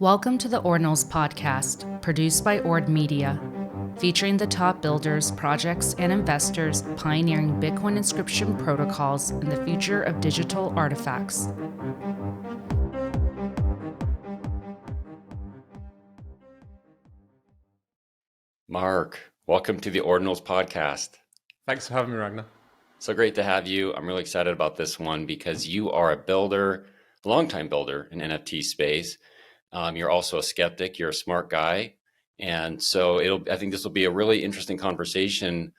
Welcome to the Ordinals Podcast, produced by Ord Media, featuring the top builders, projects, and investors pioneering Bitcoin inscription protocols and the future of digital artifacts. Mark, welcome to the Ordinals Podcast. Thanks for having me, Ragnar. So great to have you. I'm really excited about this one because you are a builder, a longtime builder in NFT space. You're also a skeptic. You're a smart guy. And so I think this will be a really interesting conversation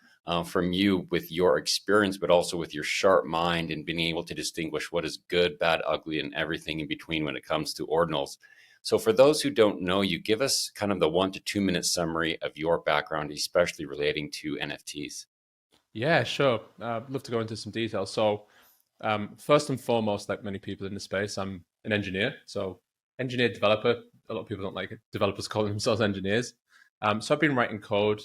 from you with your experience, but also with your sharp mind and being able to distinguish what is good, bad, ugly, and everything in between when it comes to ordinals. So for those who don't know you, give us kind of the 1 to 2 minute summary of your background, especially relating to NFTs. Yeah, sure. I'd love to go into some details. So first and foremost, like many people in the space, I'm an engineer. So engineer developer. A lot of people don't like it. Developers calling themselves engineers. So I've been writing code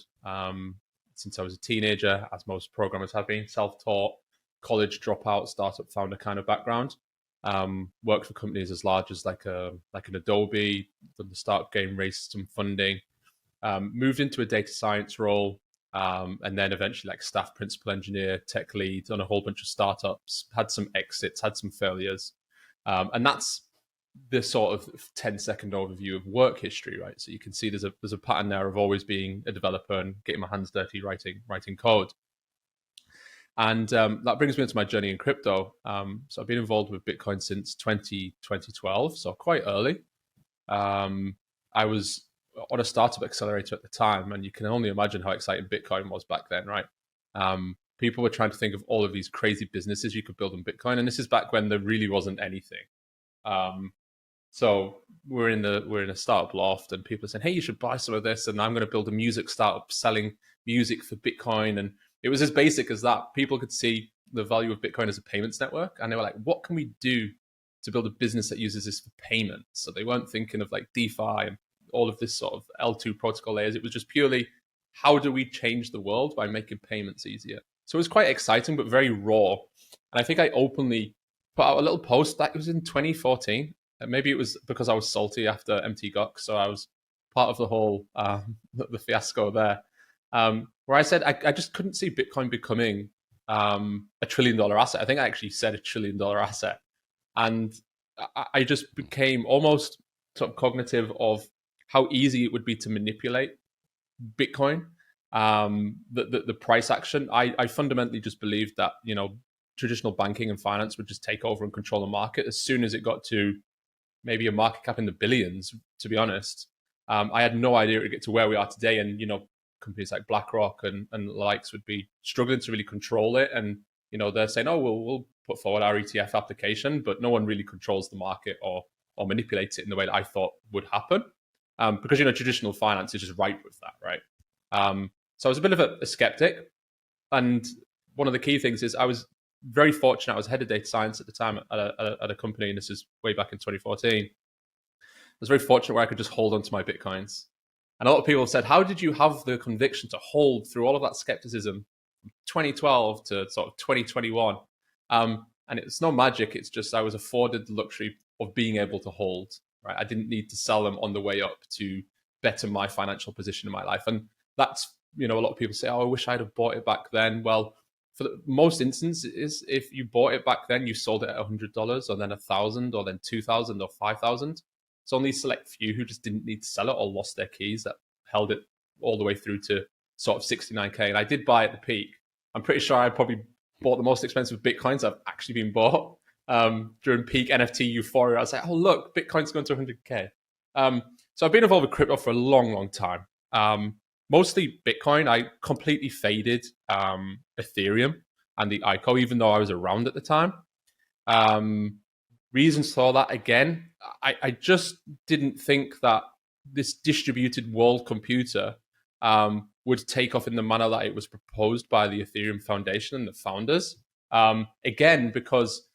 since I was a teenager, as most programmers have been, self-taught, college dropout, startup founder kind of background. Worked for companies as large as like an Adobe, done the startup game, raised some funding, moved into a data science role, and then eventually like staff principal engineer, tech lead on a whole bunch of startups, had some exits, had some failures. And that's the sort of 10-second overview of work history, right? So you can see there's a pattern there of always being a developer and getting my hands dirty writing code. And that brings me into my journey in crypto. So I've been involved with Bitcoin since 2012, so quite early. I was on a startup accelerator at the time, and you can only imagine how exciting Bitcoin was back then, right? People were trying to think of all of these crazy businesses you could build on Bitcoin, and this is back when there really wasn't anything. So we're in a startup loft, and people are saying, "Hey, you should buy some of this," and I'm going to build a music startup selling music for Bitcoin. And it was as basic as that. People could see the value of Bitcoin as a payments network, and they were like, "What can we do to build a business that uses this for payments?" So they weren't thinking of like DeFi and all of this sort of L2 protocol layers. It was just purely, how do we change the world by making payments easier? So it was quite exciting, but very raw. And I think I openly put out a little post that was in 2014. Maybe it was because I was salty after MT Gok, so I was part of the whole the fiasco there, where I said I just couldn't see Bitcoin becoming $1 trillion asset. I think I actually said $1 trillion asset, and I just became almost sort of cognitive of how easy it would be to manipulate Bitcoin, the price action. I fundamentally just believed that traditional banking and finance would just take over and control the market as soon as it got to maybe a market cap in the billions, to be honest. I had no idea it would get to where we are today. And, companies like BlackRock and the likes would be struggling to really control it. And, they're saying, oh, we'll put forward our ETF application, but no one really controls the market or manipulates it in the way that I thought would happen. Because, traditional finance is just ripe with that, right? So I was a bit of a skeptic. And one of the key things is I was very fortunate. I was head of data science at the time at a company, and this is way back in 2014. I was very fortunate where I could just hold onto my Bitcoins. And a lot of people said, how did you have the conviction to hold through all of that skepticism from 2012 to sort of 2021? And it's no magic. It's just I was afforded the luxury of being able to hold, right? I didn't need to sell them on the way up to better my financial position in my life. And that's, a lot of people say, oh, I wish I'd have bought it back then. Well, for the most instances, if you bought it back then, you sold it at $100, or then $1,000, or then $2,000, or $5,000. It's only a select few who just didn't need to sell it or lost their keys that held it all the way through to sort of 69K. And I did buy at the peak. I'm pretty sure I probably bought the most expensive Bitcoins I've actually been bought during peak NFT euphoria. I was like, oh, look, Bitcoin's going to 100K. So I've been involved with crypto for a long, long time. Mostly Bitcoin. I completely faded Ethereum and the ICO, even though I was around at the time. Reasons for that, again, I just didn't think that this distributed world computer would take off in the manner that it was proposed by the Ethereum Foundation and the founders. Again, because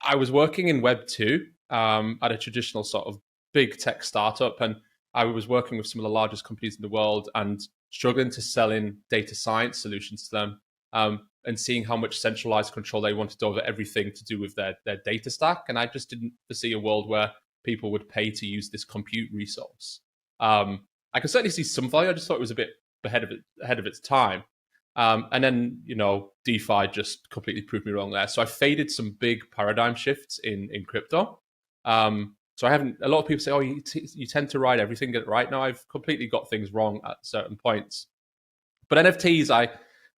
I was working in Web 2 at a traditional sort of big tech startup, and I was working with some of the largest companies in the world and struggling to sell in data science solutions to them, and seeing how much centralized control they wanted over everything to do with their data stack. And I just didn't foresee a world where people would pay to use this compute resource. I could certainly see some value. I just thought it was a bit ahead of its time. And then, DeFi just completely proved me wrong there. So I faded some big paradigm shifts in crypto. So I haven't. A lot of people say, "Oh, you tend to ride everything, get it right." No, I've completely got things wrong at certain points. But NFTs,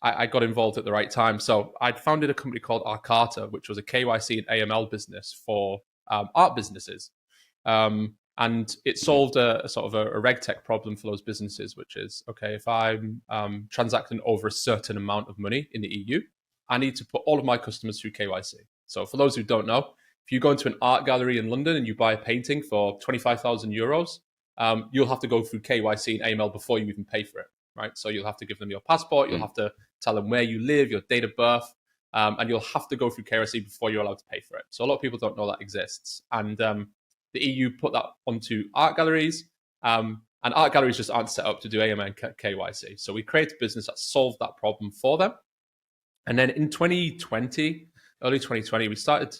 I got involved at the right time. So I'd founded a company called Arcata, which was a KYC and AML business for art businesses. And it solved a sort of a RegTech problem for those businesses, which is, okay, if I'm transacting over a certain amount of money in the EU, I need to put all of my customers through KYC. So for those who don't know, if you go into an art gallery in London and you buy a painting for 25,000 euros, you'll have to go through KYC and AML before you even pay for it, right? So you'll have to give them your passport, you'll have to tell them where you live, your date of birth, and you'll have to go through KYC before you're allowed to pay for it. So a lot of people don't know that exists. And the EU put that onto art galleries, and art galleries just aren't set up to do AML and KYC. So we created a business that solved that problem for them. And then in 2020, early 2020, we started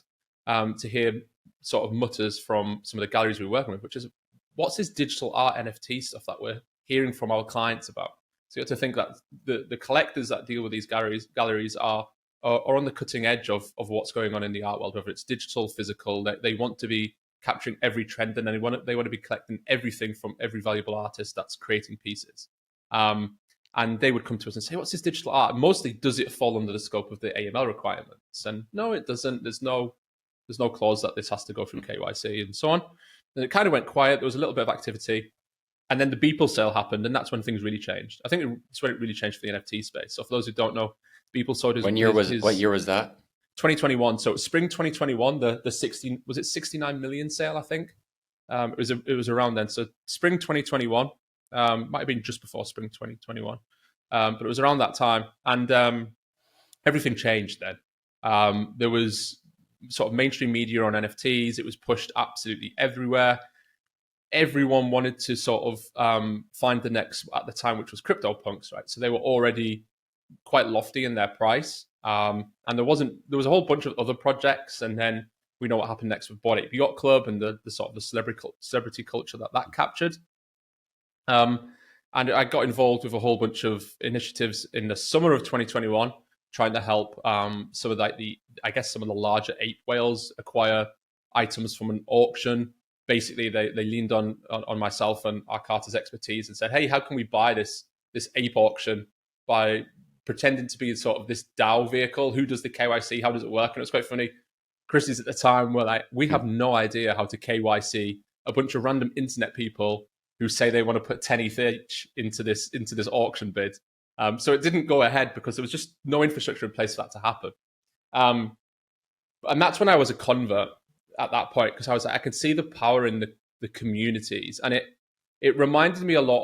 to hear sort of mutters from some of the galleries we were working with, which is, what's this digital art NFT stuff that we're hearing from our clients about? So you have to think that the collectors that deal with these galleries are on the cutting edge of what's going on in the art world, whether it's digital, physical. They want to be capturing every trend, and then they want to be collecting everything from every valuable artist that's creating pieces. And they would come to us and say, what's this digital art? Mostly, does it fall under the scope of the AML requirements? And no, it doesn't. There's no clause that this has to go through KYC and so on. And it kind of went quiet. There was a little bit of activity. And then the Beeple sale happened, and that's when things really changed. I think it's when it really changed for the NFT space. So for those who don't know, Beeple sold what year was that? 2021. So spring 2021, the 69 million sale, I think. It was around then. So spring 2021, might have been just before spring 2021. But it was around that time. And everything changed then. There was sort of mainstream media on NFTs. It was pushed absolutely everywhere. Everyone wanted to sort of find the next, at the time, which was CryptoPunks, right? So they were already quite lofty in their price. And there was a whole bunch of other projects, and then we know what happened next with Bored Ape Yacht Club and the sort of the celebrity culture that captured. And I got involved with a whole bunch of initiatives in the summer of 2021, trying to help some of the larger ape whales acquire items from an auction. Basically, they leaned on myself and Arcata's expertise and said, "Hey, how can we buy this ape auction by pretending to be sort of this DAO vehicle? Who does the KYC? How does it work?" And it was quite funny. Chrissy's at the time were like, "We have no idea how to KYC a bunch of random internet people who say they want to put 10 ETH each into this auction bid." So it didn't go ahead because there was just no infrastructure in place for that to happen. And that's when I was a convert at that point, because I was like, I could see the power in the communities, and it reminded me a lot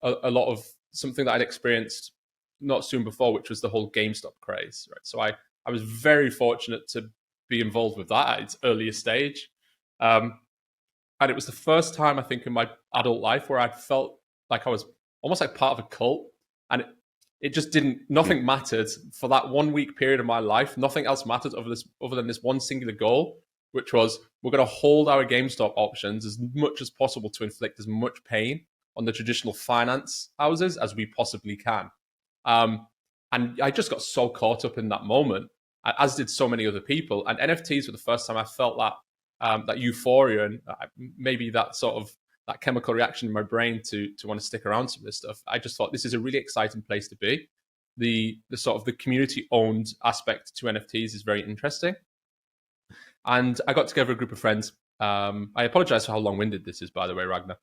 of something that I'd experienced not soon before, which was the whole GameStop craze, right? So I was very fortunate to be involved with that at its earliest stage. And it was the first time, I think, in my adult life where I felt like I was almost like part of a cult. And it just nothing mattered for that 1 week period of my life. Nothing else mattered other than this one singular goal, which was, we're going to hold our GameStop options as much as possible to inflict as much pain on the traditional finance houses as we possibly can. And I just got so caught up in that moment, as did so many other people. And NFTs were the first time I felt that euphoria and maybe that sort of that chemical reaction in my brain to want to stick around some of this stuff. I just thought this is a really exciting place to be. The sort of the community owned aspect to NFTs is very interesting. And I got together a group of friends. I apologize for how long-winded this is, by the way, Ragnar.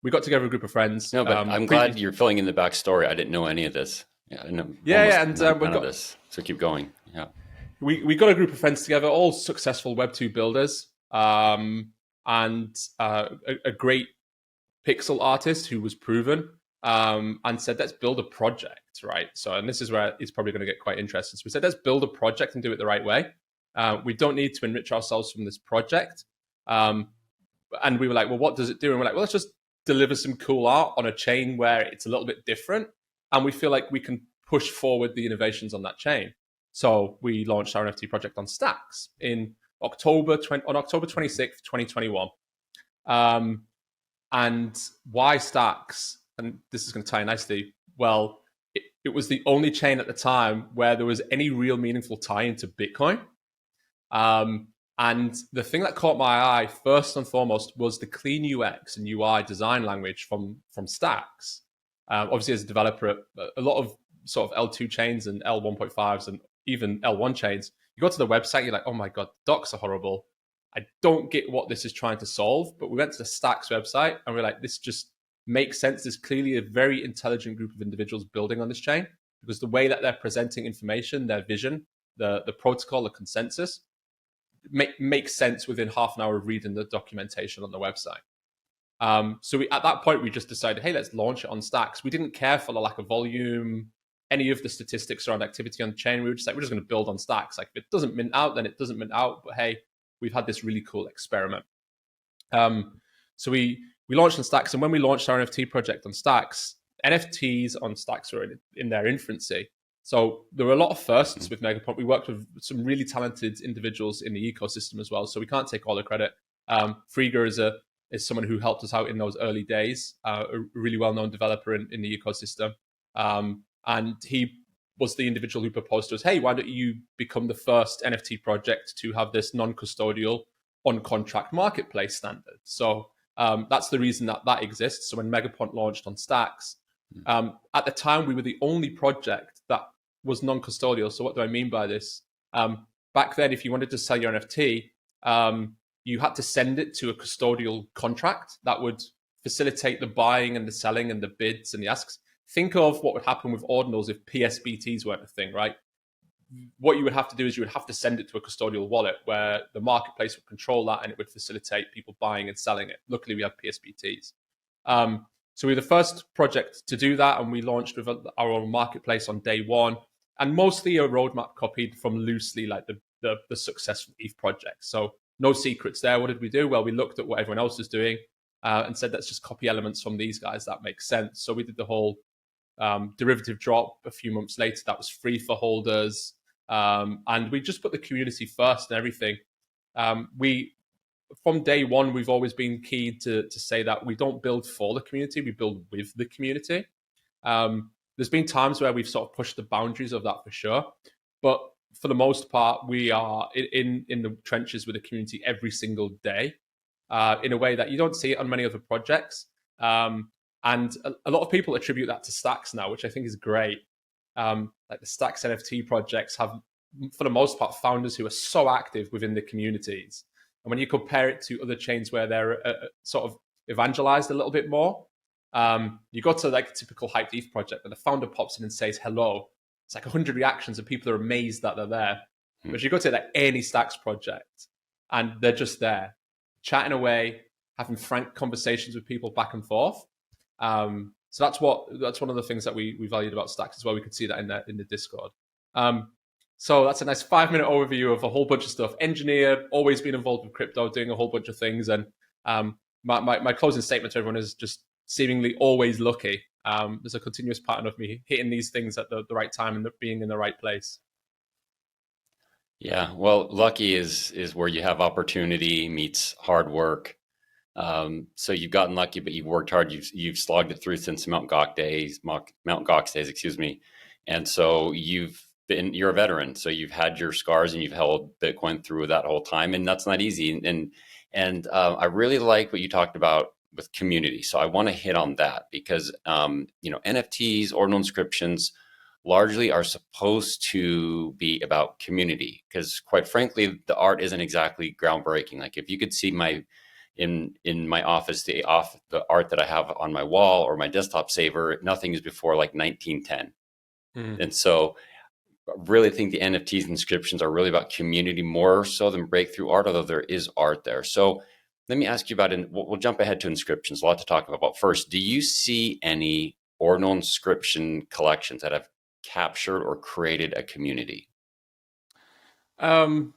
We got together a group of friends. No, but I'm glad you're filling in the backstory. I didn't know any of this. Yeah, I didn't know none of this. So keep going. Yeah, we got a group of friends together, all successful Web2 builders, and a great pixel artist who was proven, and said, let's build a project, right? So, and this is where it's probably going to get quite interesting. So we said, let's build a project and do it the right way. We don't need to enrich ourselves from this project. And we were like, well, what does it do? And we're like, well, let's just deliver some cool art on a chain where it's a little bit different. And we feel like we can push forward the innovations on that chain. So we launched our NFT project on Stacks in October 26th, 2021. And why Stacks? And this is going to tie nicely. Well, it was the only chain at the time where there was any real meaningful tie into Bitcoin. And the thing that caught my eye first and foremost was the clean UX and UI design language from Stacks. Obviously, as a developer, a lot of sort of L2 chains and L1.5s and even L1 chains, you go to the website, you're like, oh my God, docs are horrible. I don't get what this is trying to solve. But we went to the Stacks website and we're like, this just makes sense. There's clearly a very intelligent group of individuals building on this chain, because the way that they're presenting information, their vision, the protocol, the consensus, makes sense within half an hour of reading the documentation on the website. So at that point, we just decided, hey, let's launch it on Stacks. We didn't care for the lack of volume, any of the statistics around activity on the chain. We were just like, we're just going to build on Stacks. Like, if it doesn't mint out, then it doesn't mint out. But hey, we've had this really cool experiment. So we launched on Stacks. And when we launched our NFT project on Stacks, NFTs on Stacks were in their infancy. So there were a lot of firsts with Megapont. We worked with some really talented individuals in the ecosystem as well. So we can't take all the credit. Frigga is someone who helped us out in those early days, a really well-known developer in the ecosystem. And he was the individual who proposed to us, hey, why don't you become the first NFT project to have this non-custodial on-contract marketplace standard? So that's the reason that exists. So when Megapont launched on Stacks, at the time, we were the only project that was non-custodial. So what do I mean by this? Back then, if you wanted to sell your NFT, you had to send it to a custodial contract that would facilitate the buying and the selling and the bids and the asks. Think of what would happen with Ordinals if PSBTs weren't a thing, right? What you would have to do is you would have to send it to a custodial wallet where the marketplace would control that and it would facilitate people buying and selling it. Luckily, we have PSBTs. So we were the first project to do that, and we launched with our own marketplace on day one, and mostly a roadmap copied from loosely like the successful ETH project. So no secrets there. What did we do? Well, we looked at what everyone else was doing and said, let's just copy elements from these guys. That makes sense. So we did the whole derivative drop a few months later. That was free for holders. And we just put the community first and everything. From day one, we've always been keen to say that we don't build for the community, we build with the community. There's been times where we've sort of pushed the boundaries of that for sure. But for the most part, we are in the trenches with the community every single day in a way that you don't see it on many other projects. And a lot of people attribute that to Stacks now, which I think is great. Like the Stacks NFT projects have, for the most part, founders who are so active within the communities. And when you compare it to other chains where they're sort of evangelized a little bit more, you go to like a typical hyped ETH project and the founder pops in and says hello. It's like 100 reactions and people are amazed that they're there. But you go to like any Stacks project and they're just there, chatting away, having frank conversations with people back and forth. So that's one of the things that we valued about Stacks as well. We could see that in the Discord. So that's a nice 5-minute overview of a whole bunch of stuff. Engineer, always been involved with crypto, doing a whole bunch of things. And my closing statement to everyone is just seemingly always lucky. There's a continuous pattern of me hitting these things at the right time and being in the right place. Yeah, well, lucky is where you have opportunity meets hard work. So you've gotten lucky, but you've worked hard. You've slogged it through since Mount Gox days, excuse me. And so you're a veteran. So you've had your scars and you've held Bitcoin through that whole time, and that's not easy. And I really like what you talked about with community. So I want to hit on that because NFTs, ordinal inscriptions, largely are supposed to be about community. Because quite frankly, the art isn't exactly groundbreaking. Like if you could see in my office, the art that I have on my wall or my desktop saver, nothing is before like 1910. And so I really think the NFTs inscriptions are really about community more so than breakthrough art, although there is art there. So let me ask you about it. We'll jump ahead to inscriptions. A lot to talk about. But first, do you see any ordinal inscription collections that have captured or created a community? That's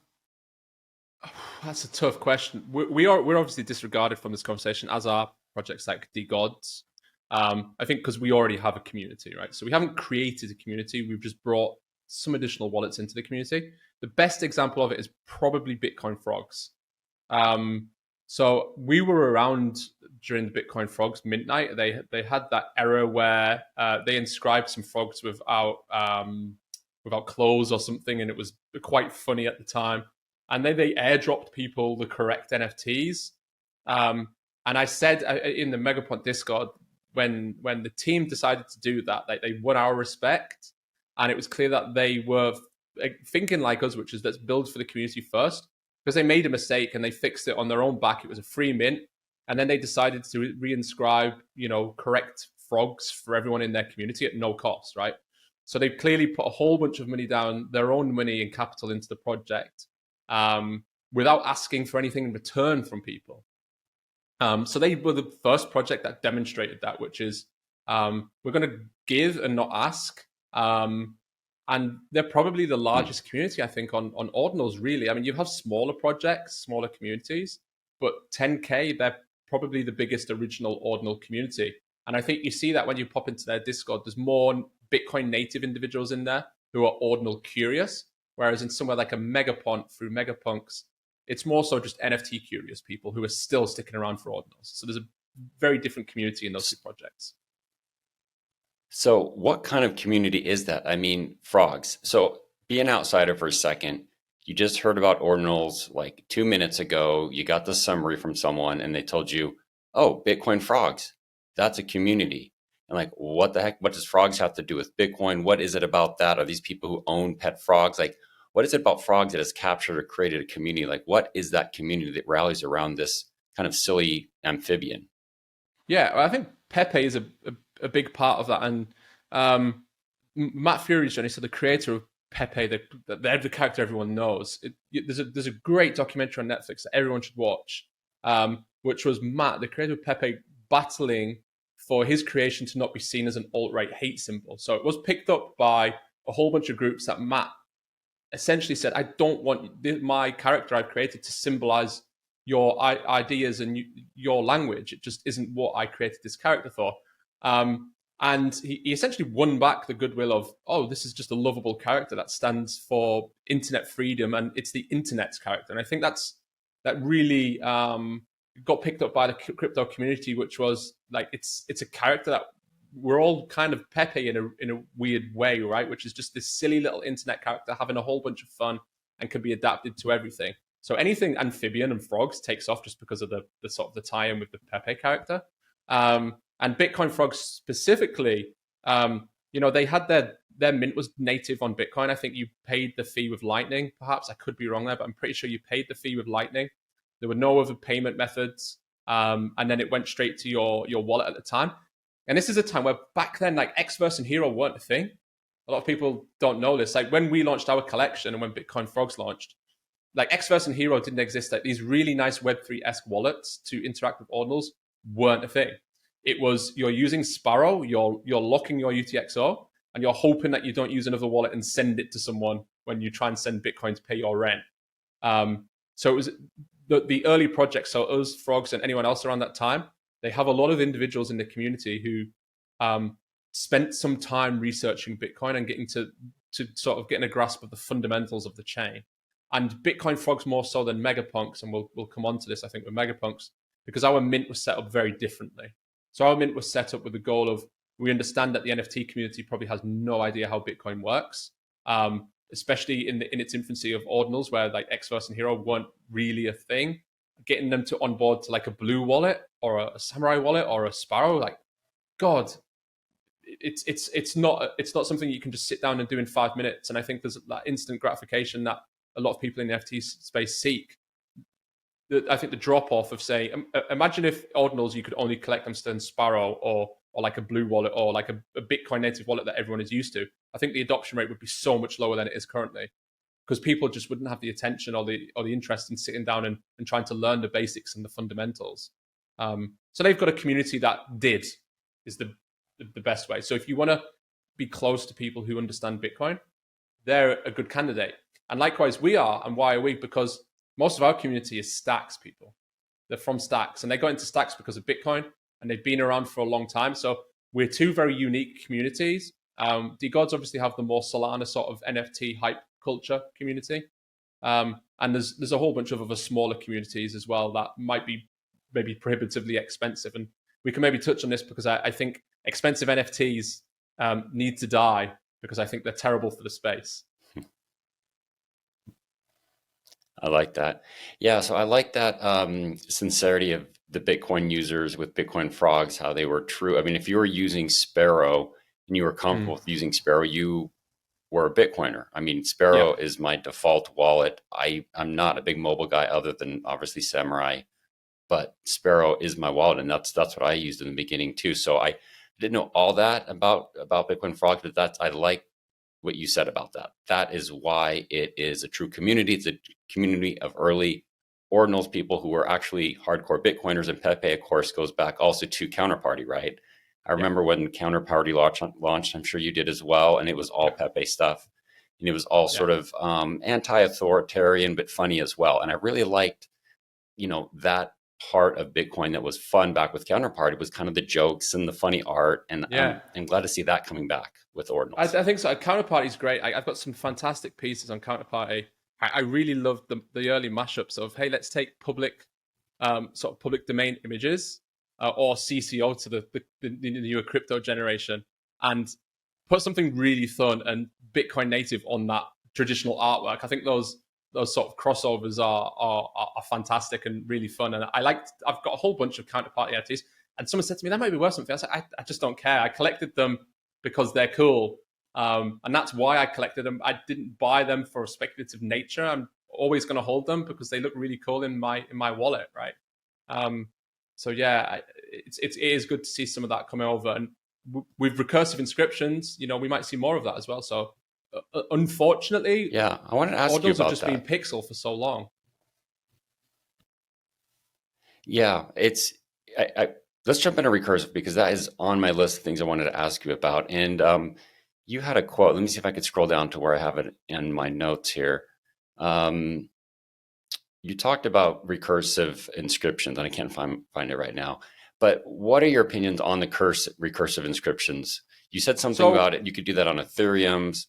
a tough question. We're obviously disregarded from this conversation, as are projects like DGods. I think because we already have a community, right? So we haven't created a community. We've just brought some additional wallets into the community. the best example of it is probably Bitcoin frogs. So we were around during the Bitcoin frogs midnight. They had that era where they inscribed some frogs without clothes or something, and it was quite funny at the time. And then they airdropped people the correct NFTs. And I said in the Megapont Discord, when the team decided to do that, they won our respect, and it was clear that they were thinking like us, which is let's build for the community first, because they made a mistake and they fixed it on their own back. It was a free mint, and then they decided to reinscribe, correct frogs for everyone in their community at no cost, right? So they clearly put a whole bunch of money down, their own money and capital into the project, without asking for anything in return from people. So they were the first project that demonstrated that, which is we're going to give and not ask. And they're probably the largest community, I think, on Ordinals, really. I mean, you have smaller projects, smaller communities, but 10K, they're probably the biggest original Ordinal community. And I think you see that when you pop into their Discord, there's more Bitcoin native individuals in there who are Ordinal curious, whereas in somewhere like a Megapont through Megapunks, it's more so just NFT curious people who are still sticking around for Ordinals. So there's a very different community in those two projects. So what kind of community is that? I mean, frogs. So be an outsider for a second. You just heard about Ordinals like 2 minutes ago. You got the summary from someone and they told you, oh, Bitcoin frogs, that's a community. And like, what the heck? What does frogs have to do with Bitcoin? What is it about that? Are these people who own pet frogs? Like, what is it about frogs that has captured or created a community? Like, what is that community that rallies around this kind of silly amphibian? Yeah, I think Pepe is a big part of that. And Matt Fury's journey, so the creator of Pepe, they're the character everyone knows. There's a great documentary on Netflix that everyone should watch, which was Matt, the creator of Pepe, battling for his creation to not be seen as an alt-right hate symbol. So it was picked up by a whole bunch of groups that Matt essentially said, I don't want my character I've created to symbolize your ideas and your language. It just isn't what I created this character for. And he essentially won back the goodwill of, oh, this is just a lovable character that stands for internet freedom, and it's the internet's character. And I think that really got picked up by the crypto community, which was like, it's a character that we're all kind of Pepe in a weird way, right? Which is just this silly little internet character having a whole bunch of fun and can be adapted to everything. So anything amphibian and frogs takes off just because of the sort of the tie-in with the Pepe character. And Bitcoin frogs specifically, they had their mint was native on Bitcoin. I think you paid the fee with Lightning. Perhaps I could be wrong there, but I'm pretty sure you paid the fee with Lightning. There were no other payment methods. And then it went straight to your wallet at the time. And this is a time where back then, like Xverse and Hero weren't a thing. A lot of people don't know this. Like when we launched our collection and when Bitcoin frogs launched, like Xverse and Hero didn't exist. Like these really nice Web3-esque wallets to interact with Ordinals weren't a thing. It was you're using Sparrow, you're locking your UTXO, and you're hoping that you don't use another wallet and send it to someone when you try and send Bitcoin to pay your rent. So it was the early projects. So us, Frogs, and anyone else around that time, they have a lot of individuals in the community who spent some time researching Bitcoin and getting to sort of getting a grasp of the fundamentals of the chain. And Bitcoin frogs more so than Megapunks, and we'll come on to this, I think, with Megapunks, because our mint was set up very differently. So our mint was set up with the goal of, we understand that the NFT community probably has no idea how Bitcoin works, especially in its infancy of Ordinals, where like Xverse and Hero weren't really a thing. Getting them to onboard to like a Blue wallet or a Samurai wallet or a Sparrow, like, God, it's not something you can just sit down and do in 5 minutes. And I think there's that instant gratification that a lot of people in the NFT space seek. I think the drop off of saying, imagine if Ordinals, you could only collect them still in Sparrow or like a Blue wallet or like a Bitcoin native wallet that everyone is used to. I think the adoption rate would be so much lower than it is currently, because people just wouldn't have the attention or the interest in sitting down and trying to learn the basics and the fundamentals. So they've got a community that is the best way. So if you want to be close to people who understand Bitcoin, they're a good candidate. And likewise we are. And why are we? Because most of our community is Stacks people. They're from Stacks, and they got into Stacks because of Bitcoin, and they've been around for a long time. So we're two very unique communities. The Gods obviously have the more Solana sort of NFT hype culture community, And there's a whole bunch of other smaller communities as well that might be maybe prohibitively expensive. And we can maybe touch on this because I think expensive NFTs need to die because I think they're terrible for the space. I like that. Yeah, so I like that sincerity of the Bitcoin users with Bitcoin frogs, how they were true. I mean, if you were using Sparrow and you were comfortable with using Sparrow, you were a Bitcoiner. I mean, Sparrow is my default wallet. I'm not a big mobile guy other than obviously Samurai, but Sparrow is my wallet, and that's what I used in the beginning too. So I didn't know all that about Bitcoin frogs, but I like what you said about that. That is why it is a true community. It's a community of early Ordinals people who were actually hardcore Bitcoiners, and Pepe, of course, goes back also to Counterparty, right? I remember when Counterparty launched, I'm sure you did as well, and it was all Pepe stuff. And it was all sort of anti-authoritarian, but funny as well. And I really liked, that part of Bitcoin that was fun back with Counterparty was kind of the jokes and the funny art. And I'm glad to see that coming back with Ordinals. I think so. Counterparty is great. I've got some fantastic pieces on Counterparty. I really loved the early mashups of, hey, let's take public domain images or CCO to the newer crypto generation and put something really fun and Bitcoin native on that traditional artwork. I think those sort of crossovers are fantastic and really fun. And I've got a whole bunch of Counterparty NFTs. And someone said to me, that might be worth something. I said, I just don't care. I collected them because they're cool. And that's why I collected them. I didn't buy them for a speculative nature. I'm always going to hold them because they look really cool in my wallet, right? So yeah, it is good to see some of that coming over. And with recursive inscriptions, we might see more of that as well. So unfortunately, I wanted to ask you about have just been pixel for so long. Yeah, let's jump into recursive because that is on my list of things I wanted to ask you about. And you had a quote. Let me see if I could scroll down to where I have it in my notes here. You talked about recursive inscriptions, and I can't find it right now. But what are your opinions on the recursive inscriptions? You said something about it. You could do that on Ethereum's.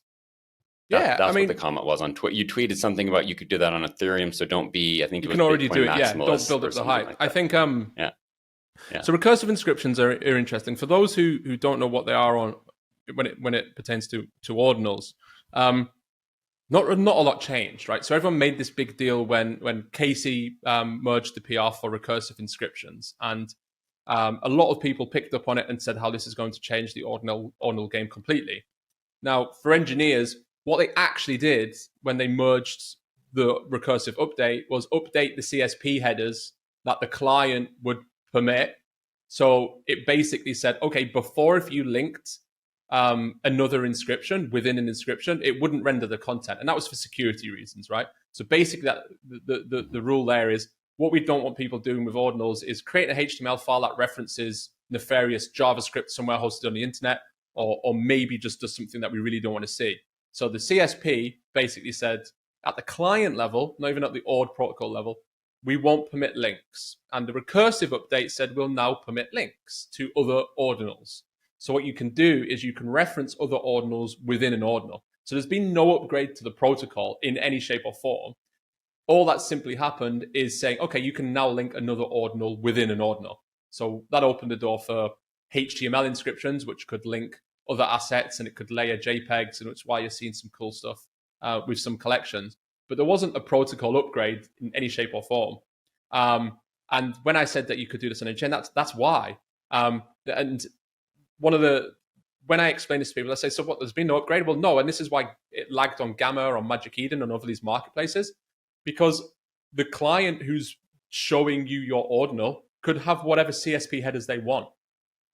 That's what the comment was on Twitter. You tweeted something about you could do that on Ethereum. So don't be. I think you can already do it. Yeah, don't build up the hype. Like I think. So recursive inscriptions are interesting for those who don't know what they are on when it pertains to Ordinals. Not a lot changed, right? So everyone made this big deal when Casey merged the PR for recursive inscriptions, and a lot of people picked up on it and said how this is going to change the Ordinal game completely. Now, for engineers, what they actually did when they merged the recursive update was update the CSP headers that the client would permit. So it basically said, okay, before if you linked another inscription within an inscription, it wouldn't render the content, and that was for security reasons, right? So basically, that the rule there is what we don't want people doing with Ordinals is create an HTML file that references nefarious JavaScript somewhere hosted on the internet, or maybe just does something that we really don't want to see. So the CSP basically said at the client level, not even at the Ord protocol level, we won't permit links, and the recursive update said we'll now permit links to other Ordinals. So what you can do is you can reference other Ordinals within an Ordinal. So there's been no upgrade to the protocol in any shape or form. All that simply happened is saying, okay, you can now link another Ordinal within an Ordinal. So that opened the door for HTML inscriptions, which could link other assets, and it could layer JPEGs, and it's why you're seeing some cool stuff with some collections. But there wasn't a protocol upgrade in any shape or form. And when I said that you could do this on a chain, that's why. And when I explain this to people, I say, so what, there's been no upgrade? Well, no, and this is why it lagged on Gamma or Magic Eden and over these marketplaces, because the client who's showing you your Ordinal could have whatever CSP headers they want.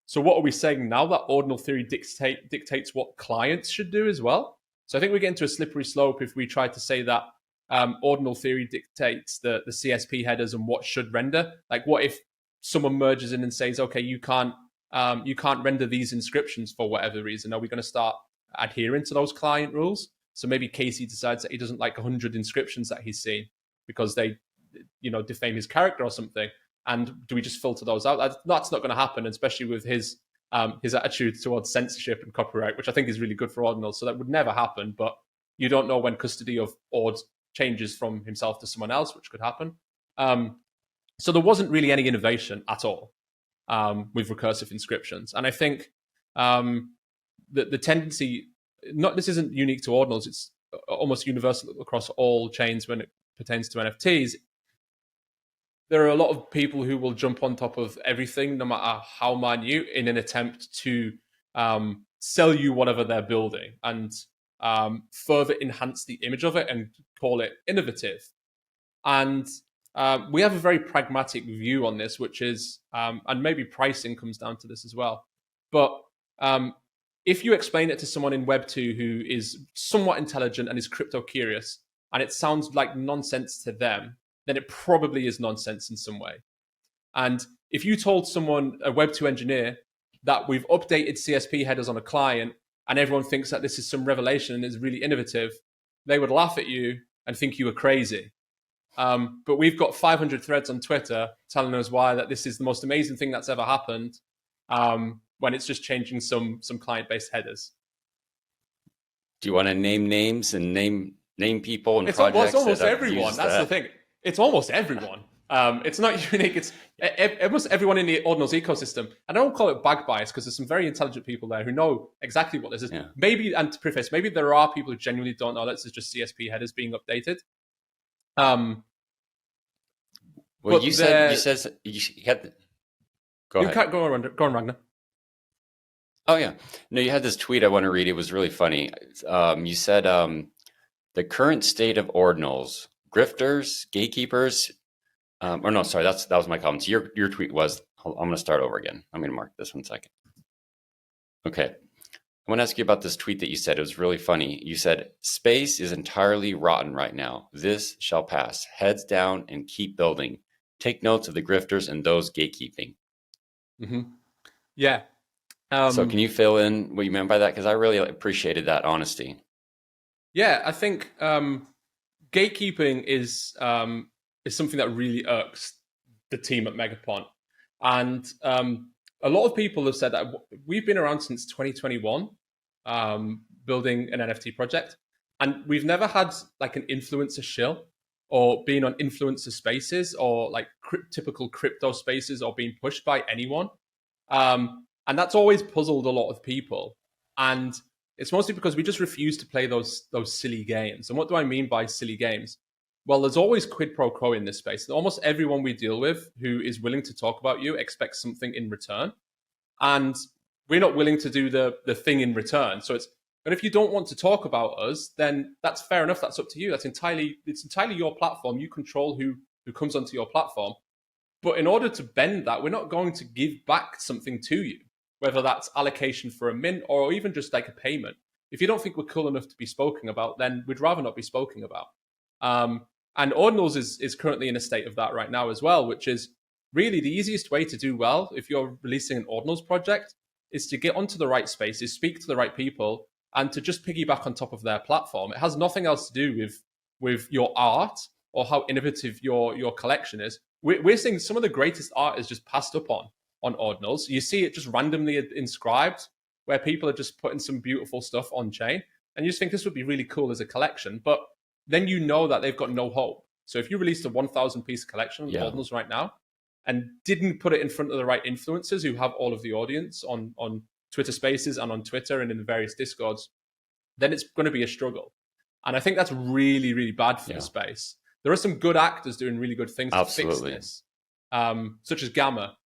So what are we saying now? That Ordinal theory dictates what clients should do as well? So I think we get into a slippery slope if we try to say that Ordinal theory dictates the CSP headers and what should render. Like, what if someone merges in and says, okay, you can't render these inscriptions for whatever reason? Are we going to start adhering to those client rules? So maybe Casey decides that he doesn't like 100 inscriptions that he's seen because they, defame his character or something. And do we just filter those out? That's not going to happen, especially with his attitude towards censorship and copyright, which I think is really good for Ordinals. So that would never happen. But you don't know when custody of Ord's changes from himself to someone else, which could happen. So there wasn't really any innovation at all with recursive inscriptions. And I think the tendency, this isn't unique to Ordinals, it's almost universal across all chains when it pertains to NFTs. There are a lot of people who will jump on top of everything, no matter how minute, in an attempt to sell you whatever they're building and further enhance the image of it and call it innovative. And we have a very pragmatic view on this, which is, and maybe pricing comes down to this as well. But if you explain it to someone in Web 2 who is somewhat intelligent and is crypto curious, and it sounds like nonsense to them, then it probably is nonsense in some way. And if you told someone, a Web 2 engineer, that we've updated CSP headers on a client and everyone thinks that this is some revelation and is really innovative, they would laugh at you and think you were crazy. But we've got 500 threads on Twitter telling us why that this is the most amazing thing that's ever happened, when it's just changing some client-based headers. Do you want to name names and name people and it's projects? Almost everyone. That's the thing. It's almost everyone. It's not unique. It's almost everyone in the Ordinals ecosystem. And I don't call it bag bias because there's some very intelligent people there who know exactly what this is. Yeah. Maybe, and to preface, maybe there are people who genuinely don't know that this is just CSP headers being updated. Well, you said you had. Go ahead. Go on, Ragnar. Oh yeah, no, you had this tweet I want to read. It was really funny. You said the current state of Ordinals, grifters, gatekeepers. Or no, sorry, that was my comments. Your tweet was. I'm going to start over again. I'm going to mark this 1 second. Okay, I want to ask you about this tweet that you said. It was really funny. You said space is entirely rotten right now. This shall pass. Heads down and keep building. Take notes of the grifters and those gatekeeping. Mm-hmm. Yeah. So can you fill in what you meant by that? Because I really appreciated that honesty. Yeah, I think gatekeeping is something that really irks the team at Megapont. And a lot of people have said that we've been around since 2021, building an NFT project. And we've never had like an influencer shill or being on influencer spaces or like typical crypto spaces or being pushed by anyone. And that's always puzzled a lot of people. And it's mostly because we just refuse to play those silly games. And what do I mean by silly games? Well, there's always quid pro quo in this space. Almost everyone we deal with who is willing to talk about you expects something in return. And we're not willing to do the thing in return. So but if you don't want to talk about us, then that's fair enough. That's up to you. It's entirely your platform. You control who comes onto your platform. But in order to bend that, we're not going to give back something to you, whether that's allocation for a mint or even just like a payment. If you don't think we're cool enough to be spoken about, then we'd rather not be spoken about. And Ordinals is currently in a state of that right now as well, which is really the easiest way to do well if you're releasing an Ordinals project is to get onto the right spaces, speak to the right people, and to just piggyback on top of their platform. It has nothing else to do with your art or how innovative your collection is. We're seeing some of the greatest art is just passed up on Ordinals. You see it just randomly inscribed where people are just putting some beautiful stuff on chain. And you just think this would be really cool as a collection. But then you know that they've got no hope. So if you released a 1,000 piece collection of Ordinals right now and didn't put it in front of the right influencers who have all of the audience on Twitter Spaces and on Twitter and in the various Discords, then it's going to be a struggle. And I think that's really, really bad for the space. There are some good actors doing really good things to fix this, such as Gamma.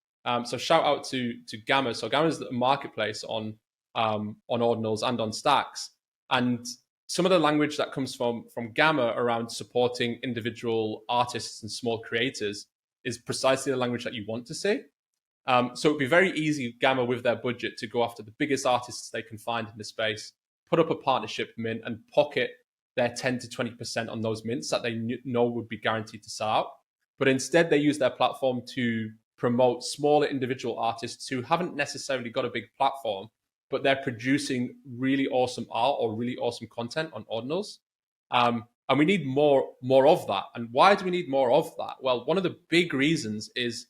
So shout out to Gamma. So Gamma is the marketplace on Ordinals and on Stacks. And some of the language that comes from Gamma around supporting individual artists and small creators is precisely the language that you want to see. So it'd be very easy, Gamma, with their budget, to go after the biggest artists they can find in the space, put up a partnership mint and pocket their 10 to 20% on those mints that they know would be guaranteed to sell out. But instead, they use their platform to promote smaller individual artists who haven't necessarily got a big platform, but they're producing really awesome art or really awesome content on Ordinals. And we need more of that. And why do we need more of that? Well, one of the big reasons is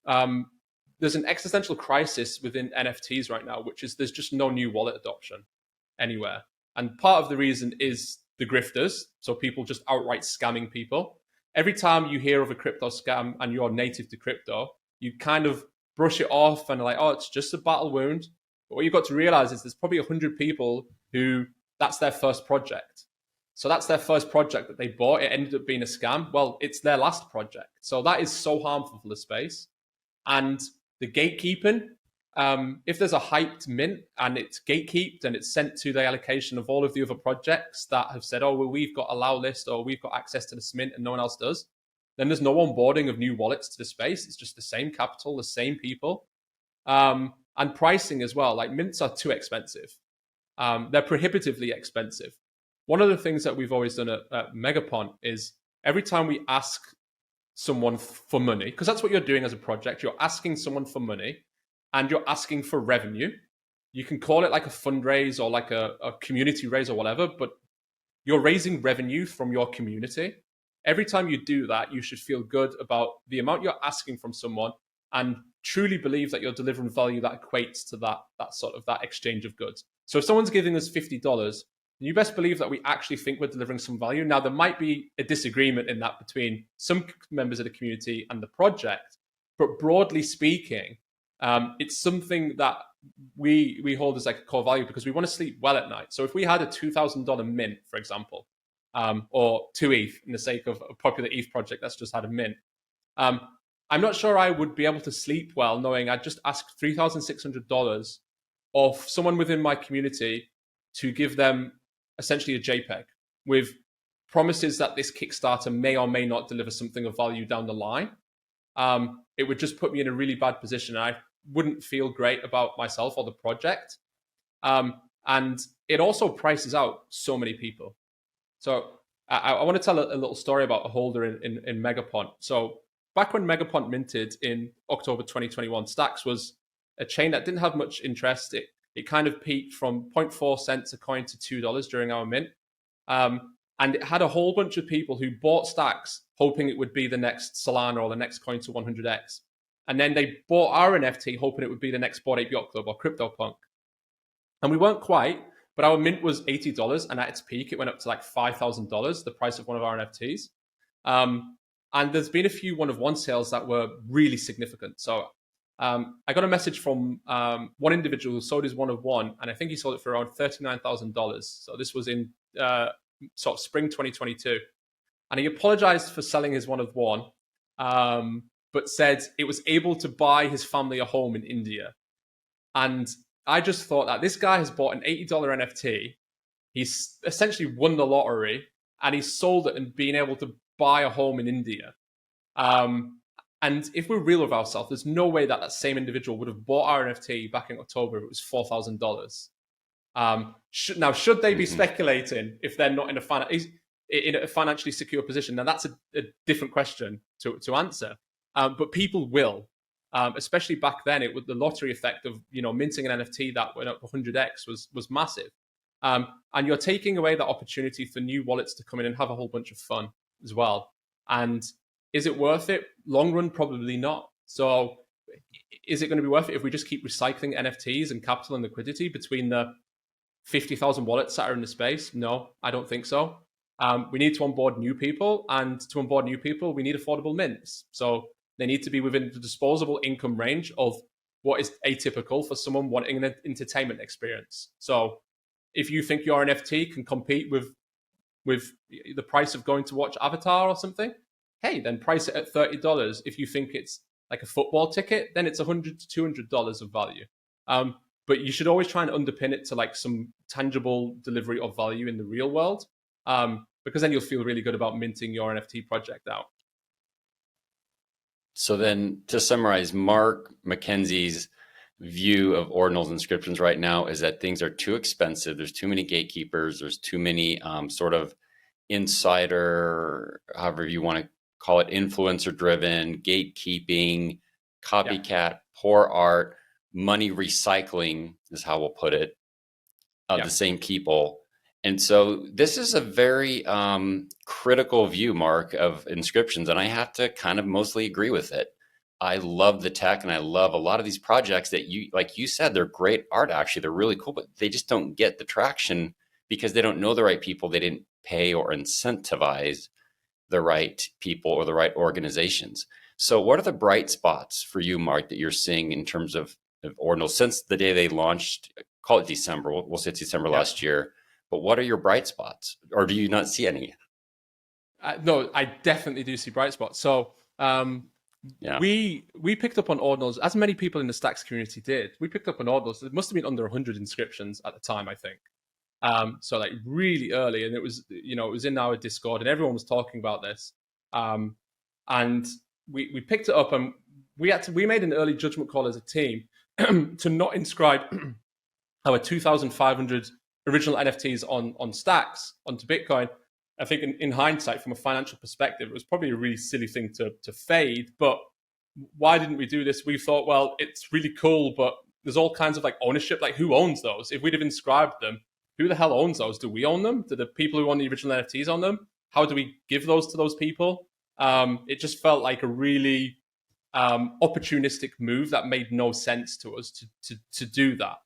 there's an existential crisis within NFTs right now, which is there's just no new wallet adoption anywhere. And part of the reason is the grifters, so people just outright scamming people. Every time you hear of a crypto scam and you're native to crypto, you kind of brush it off and like, oh, it's just a battle wound. But what you've got to realize is there's probably 100 people who that's their first project. So that's their first project that they bought. It ended up being a scam. Well, it's their last project. So that is so harmful for the space. And the gatekeeping, if there's a hyped mint and it's gatekeeped and it's sent to the allocation of all of the other projects that have said, oh, well, we've got allow list or we've got access to this mint and no one else does, then there's no onboarding of new wallets to the space. It's just the same capital, the same people. And pricing as well. Like mints are too expensive. They're prohibitively expensive. One of the things that we've always done at Megapont is every time we ask someone for money, because that's what you're doing as a project, you're asking someone for money and you're asking for revenue. You can call it like a fundraise or like a community raise or whatever, but you're raising revenue from your community. Every time you do that, you should feel good about the amount you're asking from someone and truly believe that you're delivering value that equates to that exchange of goods. So if someone's giving us $50, you best believe that we actually think we're delivering some value. Now, there might be a disagreement in that between some members of the community and the project, but broadly speaking, it's something that we hold as like a core value because we want to sleep well at night. So if we had a $2,000 mint, for example, or 2 ETH in the sake of a popular ETH project that's just had a mint, I'm not sure I would be able to sleep well knowing I just asked $3,600 of someone within my community to give them essentially a JPEG with promises that this Kickstarter may or may not deliver something of value down the line. It would just put me in a really bad position. I wouldn't feel great about myself or the project. And it also prices out so many people. So I want to tell a little story about a holder in Megapont. So back when Megapont minted in October 2021, Stacks was a chain that didn't have much interest. It kind of peaked from 0.4 cents a coin to $2 during our mint. And it had a whole bunch of people who bought Stacks hoping it would be the next Solana or the next coin to 100x. And then they bought our NFT hoping it would be the next Bored Ape Yacht Club or CryptoPunk. And we weren't quite, but our mint was $80. And at its peak, it went up to like $5,000, the price of one of our NFTs. And there's been a few one-of-one sales that were really significant. So I got a message from one individual who sold his one-of-one, and I think he sold it for around $39,000. So this was in sort of spring 2022. And he apologized for selling his one-of-one, but said it was able to buy his family a home in India. And I just thought that this guy has bought an $80 NFT. He's essentially won the lottery, and he's sold it and been able to buy a home in India. And if we're real with ourselves, there's no way that same individual would have bought our NFT back in October if it was $4,000. Now, should they be speculating if they're not in a financially secure position? Now, that's a different question to answer. But people will, especially back then. It was the lottery effect of minting an NFT that went up 100x was massive. And you're taking away that opportunity for new wallets to come in and have a whole bunch of fun as well. And is it worth it? Long run, probably not. So is it going to be worth it if we just keep recycling NFTs and capital and liquidity between the 50,000 wallets that are in the space? No, I don't think so. We need to onboard new people, and to onboard new people, we need affordable mints. So they need to be within the disposable income range of what is atypical for someone wanting an entertainment experience. So if you think your NFT can compete with the price of going to watch Avatar or something, hey, then price it at $30. If you think it's like a football ticket, then it's $100 to $200 of value. But you should always try and underpin it to like some tangible delivery of value in the real world, because then you'll feel really good about minting your NFT project out. So then to summarize, Mark McKenzie's view of Ordinals inscriptions right now is that things are too expensive. There's too many gatekeepers. There's too many sort of insider, however you want to call it, influencer driven, gatekeeping, copycat, poor art, money recycling is how we'll put it, of the same people. And so this is a very critical view, Mark, of inscriptions. And I have to kind of mostly agree with it. I love the tech, and I love a lot of these projects that like you said, they're great art. Actually, they're really cool, but they just don't get the traction because they don't know the right people. They didn't pay or incentivize the right people or the right organizations. So what are the bright spots for you, Mark, that you're seeing in terms of Ordinals since the day they launched? Call it December. We'll say it's December last year. But what are your bright spots? Or do you not see any? No, I definitely do see bright spots. So we picked up on Ordinals, as many people in the Stacks community did. We picked up on Ordinals. It must have been under 100 inscriptions at the time, I think. So like really early, and it was in our Discord, and everyone was talking about this. And we picked it up, and we made an early judgment call as a team to not inscribe our 2,500 original NFTs on Stacks onto Bitcoin. I think in hindsight, from a financial perspective, it was probably a really silly thing to fade. But why didn't we do this? We thought, well, it's really cool, but there's all kinds of like ownership. Like, who owns those? If we'd have inscribed them, who the hell owns those? Do we own them? Do the people who own the original NFTs own them? How do we give those to those people? It just felt like a really opportunistic move that made no sense to us to do that.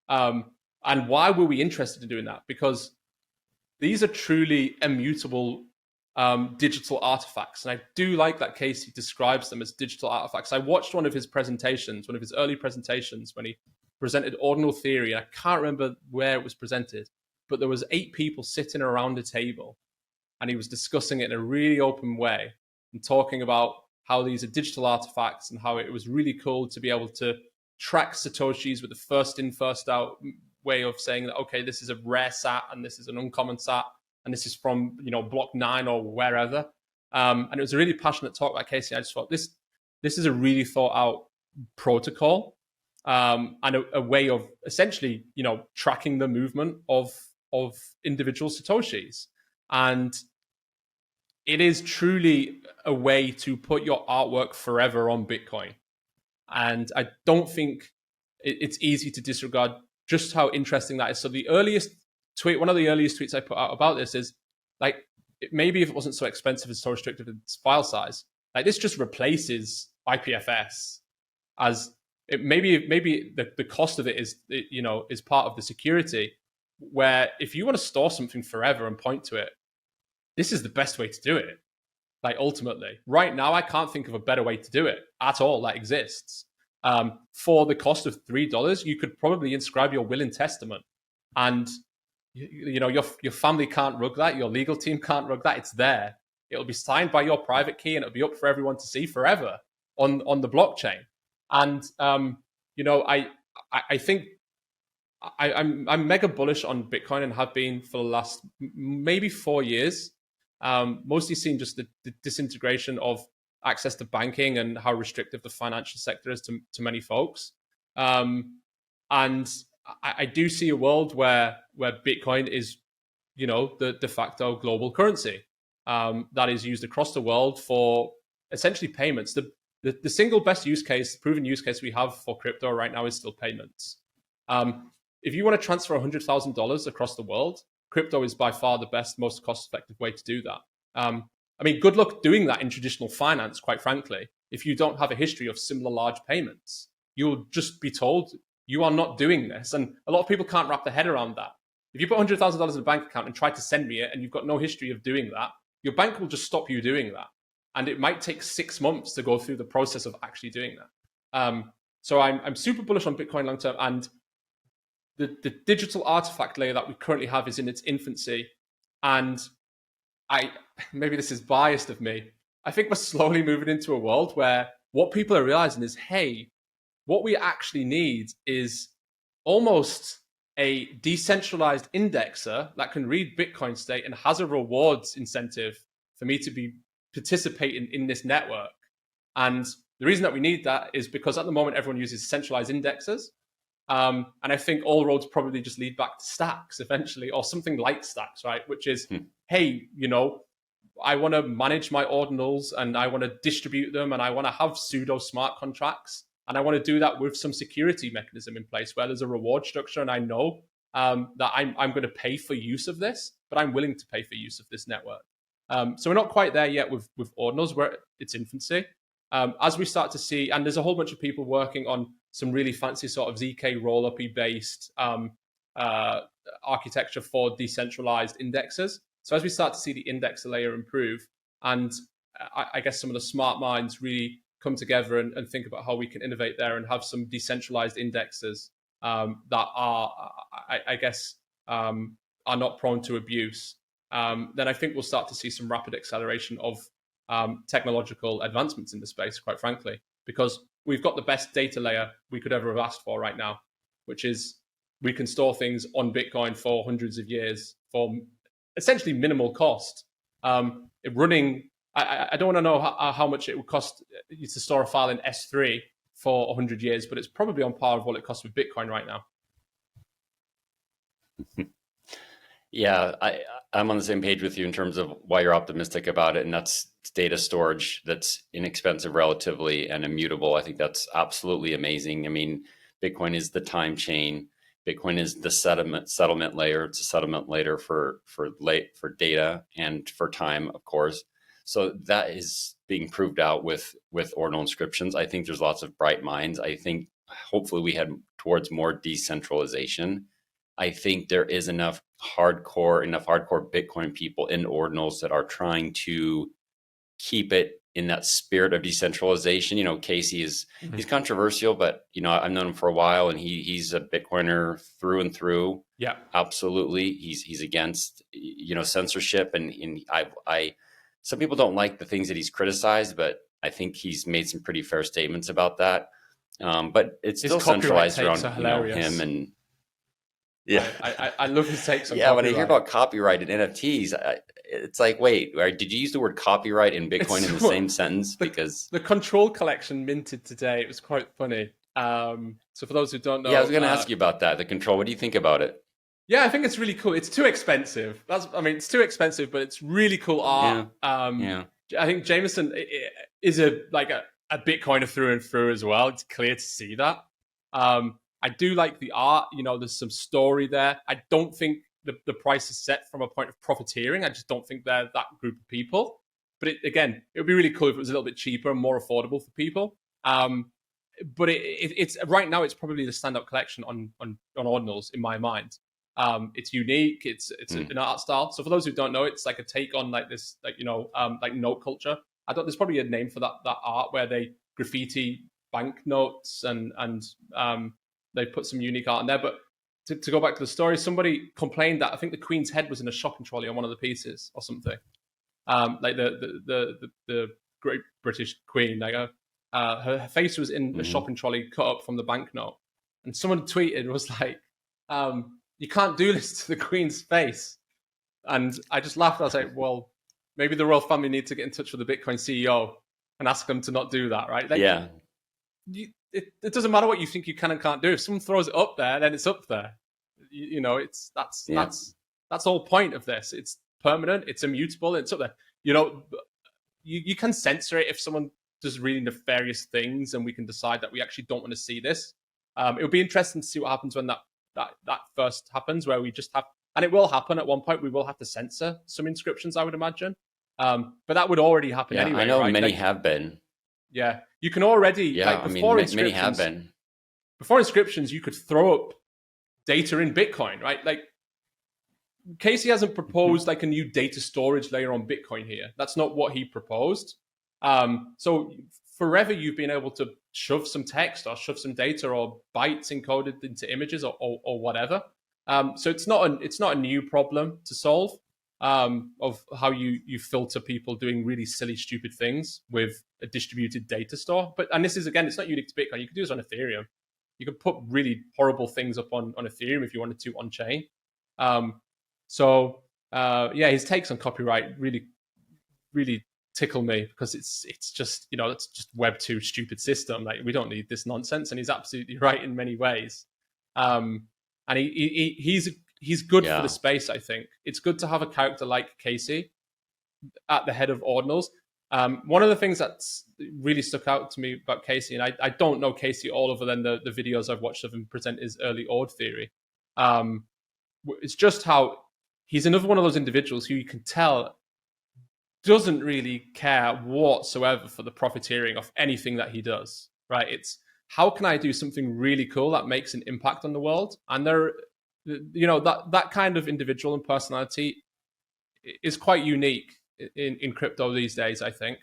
And why were we interested in doing that? Because these are truly immutable digital artifacts. And I do like that Casey describes them as digital artifacts. I watched one of his early presentations when he presented ordinal theory. I can't remember where it was presented, but there was 8 people sitting around a table, and he was discussing it in a really open way and talking about how these are digital artifacts and how it was really cool to be able to track Satoshis with the first in, first out way of saying that, okay, this is a rare sat and this is an uncommon sat and this is from, block 9 or wherever. And it was a really passionate talk by Casey. I just thought this is a really thought out protocol and a way of essentially, tracking the movement of individual Satoshis. And it is truly a way to put your artwork forever on Bitcoin. And I don't think it's easy to disregard just how interesting that is. So the earliest tweet, one of the earliest tweets I put out about this is like, maybe if it wasn't so expensive and so restrictive in its file size, like this just replaces IPFS as it, maybe the cost of it is part of the security, where if you want to store something forever and point to it, this is the best way to do it. Like ultimately, right now, I can't think of a better way to do it at all that exists. For the cost of $3, you could probably inscribe your will and testament, and your family can't rug that, your legal team can't rug that. It's there. It'll be signed by your private key, and it'll be up for everyone to see forever on the blockchain. And I think I'm mega bullish on Bitcoin and have been for the last maybe 4 years. Mostly seen just the disintegration of access to banking and how restrictive the financial sector is to many folks. And I do see a world where Bitcoin is, the de facto global currency that is used across the world for essentially payments. The single best proven use case we have for crypto right now is still payments. If you want to transfer $100,000 across the world, crypto is by far the best, most cost-effective way to do that. Good luck doing that in traditional finance, quite frankly. If you don't have a history of similar large payments, you'll just be told you are not doing this. And a lot of people can't wrap their head around that. If you put $100,000 in a bank account and try to send me it, and you've got no history of doing that, your bank will just stop you doing that. And it might take 6 months to go through the process of actually doing that. So I'm super bullish on Bitcoin long term. And the digital artifact layer that we currently have is in its infancy. And maybe this is biased of me, I think we're slowly moving into a world where what people are realizing is, hey, what we actually need is almost a decentralized indexer that can read Bitcoin state and has a rewards incentive for me to be participating in this network. And the reason that we need that is because at the moment, everyone uses centralized indexers. And I think all roads probably just lead back to Stacks eventually, or something like Stacks, right? Which is, hey, I want to manage my ordinals and I want to distribute them and I want to have pseudo smart contracts. And I want to do that with some security mechanism in place where there's a reward structure. And I know that I'm going to pay for use of this, but I'm willing to pay for use of this network. So we're not quite there yet with ordinals. We're at its infancy. As we start to see, and there's a whole bunch of people working on some really fancy sort of ZK roll-up-y based architecture for decentralized indexers. So as we start to see the index layer improve, and I guess some of the smart minds really come together and think about how we can innovate there and have some decentralized indexes that are, I guess, are not prone to abuse, then I think we'll start to see some rapid acceleration of technological advancements in the space, quite frankly, because we've got the best data layer we could ever have asked for right now, which is we can store things on Bitcoin for hundreds of years for essentially minimal cost. Running, I don't want to know how much it would cost you to store a file in S3 for 100 years, but it's probably on par with what it costs with Bitcoin right now. Yeah, I'm on the same page with you in terms of why you're optimistic about it, and that's data storage that's inexpensive relatively and immutable. I think that's absolutely amazing. I mean, Bitcoin is the time chain. Bitcoin is the settlement layer. It's a settlement layer for data and for time, of course. So that is being proved out with ordinal inscriptions. I think there's lots of bright minds. I think hopefully we head towards more decentralization. I think there is enough hardcore Bitcoin people in ordinals that are trying to keep it in that spirit of decentralization. You know, Casey is he's controversial, but you know, I've known him for a while, and he's a Bitcoiner through and through. Yeah, absolutely. He's against, you know, censorship, and I some people don't like the things that he's criticized, but I think he's made some pretty fair statements about that. But it's still centralized around him and. Yeah, I love his takes on copyright. When I hear about copyright and NFTs, it's like, wait, did you use the word copyright and Bitcoin in the same sentence? Because the control collection minted today, it was quite funny. So for those who don't know, I was going to ask you about that. The control. What do you think about it? Yeah, I think it's really cool. It's too expensive. It's too expensive, but it's really cool art. I think Jameson is a Bitcoiner through and through as well. It's clear to see that. I do like the art. You know, there's some story there. I don't think the price is set from a point of profiteering. I just don't think they're that group of people. But it would be really cool if it was a little bit cheaper and more affordable for people. But it's right now, it's probably the standout collection on Ordinals in my mind. It's unique. It's an art style. So for those who don't know, it's like a take on like this, like note culture. There's probably a name for that art where they graffiti banknotes and they put some unique art in there. But to go back to the story, somebody complained that I think the Queen's head was in a shopping trolley on one of the pieces or something. Like the Great British Queen, her face was in a shopping trolley cut up from the banknote. And someone tweeted, was like, you can't do this to the Queen's face. And I just laughed. I was like, well, maybe the royal family need to get in touch with the Bitcoin CEO and ask them to not do that, right? It doesn't matter what you think you can and can't do. If someone throws it up there, then it's up there. That's the whole point of this. It's permanent. It's immutable. It's up there. You can censor it if someone does really nefarious things, and we can decide that we actually don't want to see this. It would be interesting to see what happens when that first happens, where we just have, and it will happen at one point. We will have to censor some inscriptions, I would imagine. But that would already happen anyway. I know, right? Many have been. Yeah, you can already. Many have been. Before inscriptions, you could throw up data in Bitcoin, right? Like Casey hasn't proposed like a new data storage layer on Bitcoin here. That's not what he proposed. So forever you've been able to shove some text or shove some data or bytes encoded into images or whatever. So it's not a new problem to solve. Of how you filter people doing really silly, stupid things with a distributed data store. And this is, again, it's not unique to Bitcoin. You could do this on Ethereum. You could put really horrible things up on Ethereum if you wanted to on chain. His takes on copyright really, really tickle me, because it's just, it's just Web 2 stupid system. Like, we don't need this nonsense. And he's absolutely right in many ways. And he's good for the space, I think. It's good to have a character like Casey at the head of Ordinals. One of the things that's really stuck out to me about Casey, and I don't know Casey all other than the videos I've watched of him present his early Ord theory, it's just how he's another one of those individuals who you can tell doesn't really care whatsoever for the profiteering of anything that he does, right? It's, how can I do something really cool that makes an impact on the world? And that kind of individual and personality is quite unique in crypto these days, I think.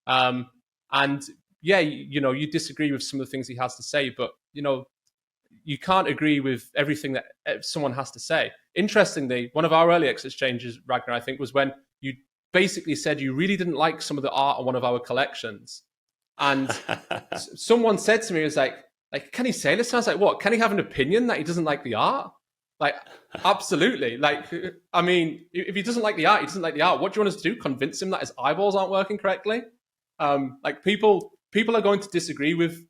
And yeah, you disagree with some of the things he has to say, but you can't agree with everything that someone has to say. Interestingly, one of our early exchanges, Ragnar, I think, was when you basically said you really didn't like some of the art on one of our collections. And someone said to me, it was like, can he say this? And I was like, what? Can he have an opinion that he doesn't like the art? Like, absolutely. Like, I mean, if he doesn't like the art, he doesn't like the art. What do you want us to do? Convince him that his eyeballs aren't working correctly? Like, people are going to disagree with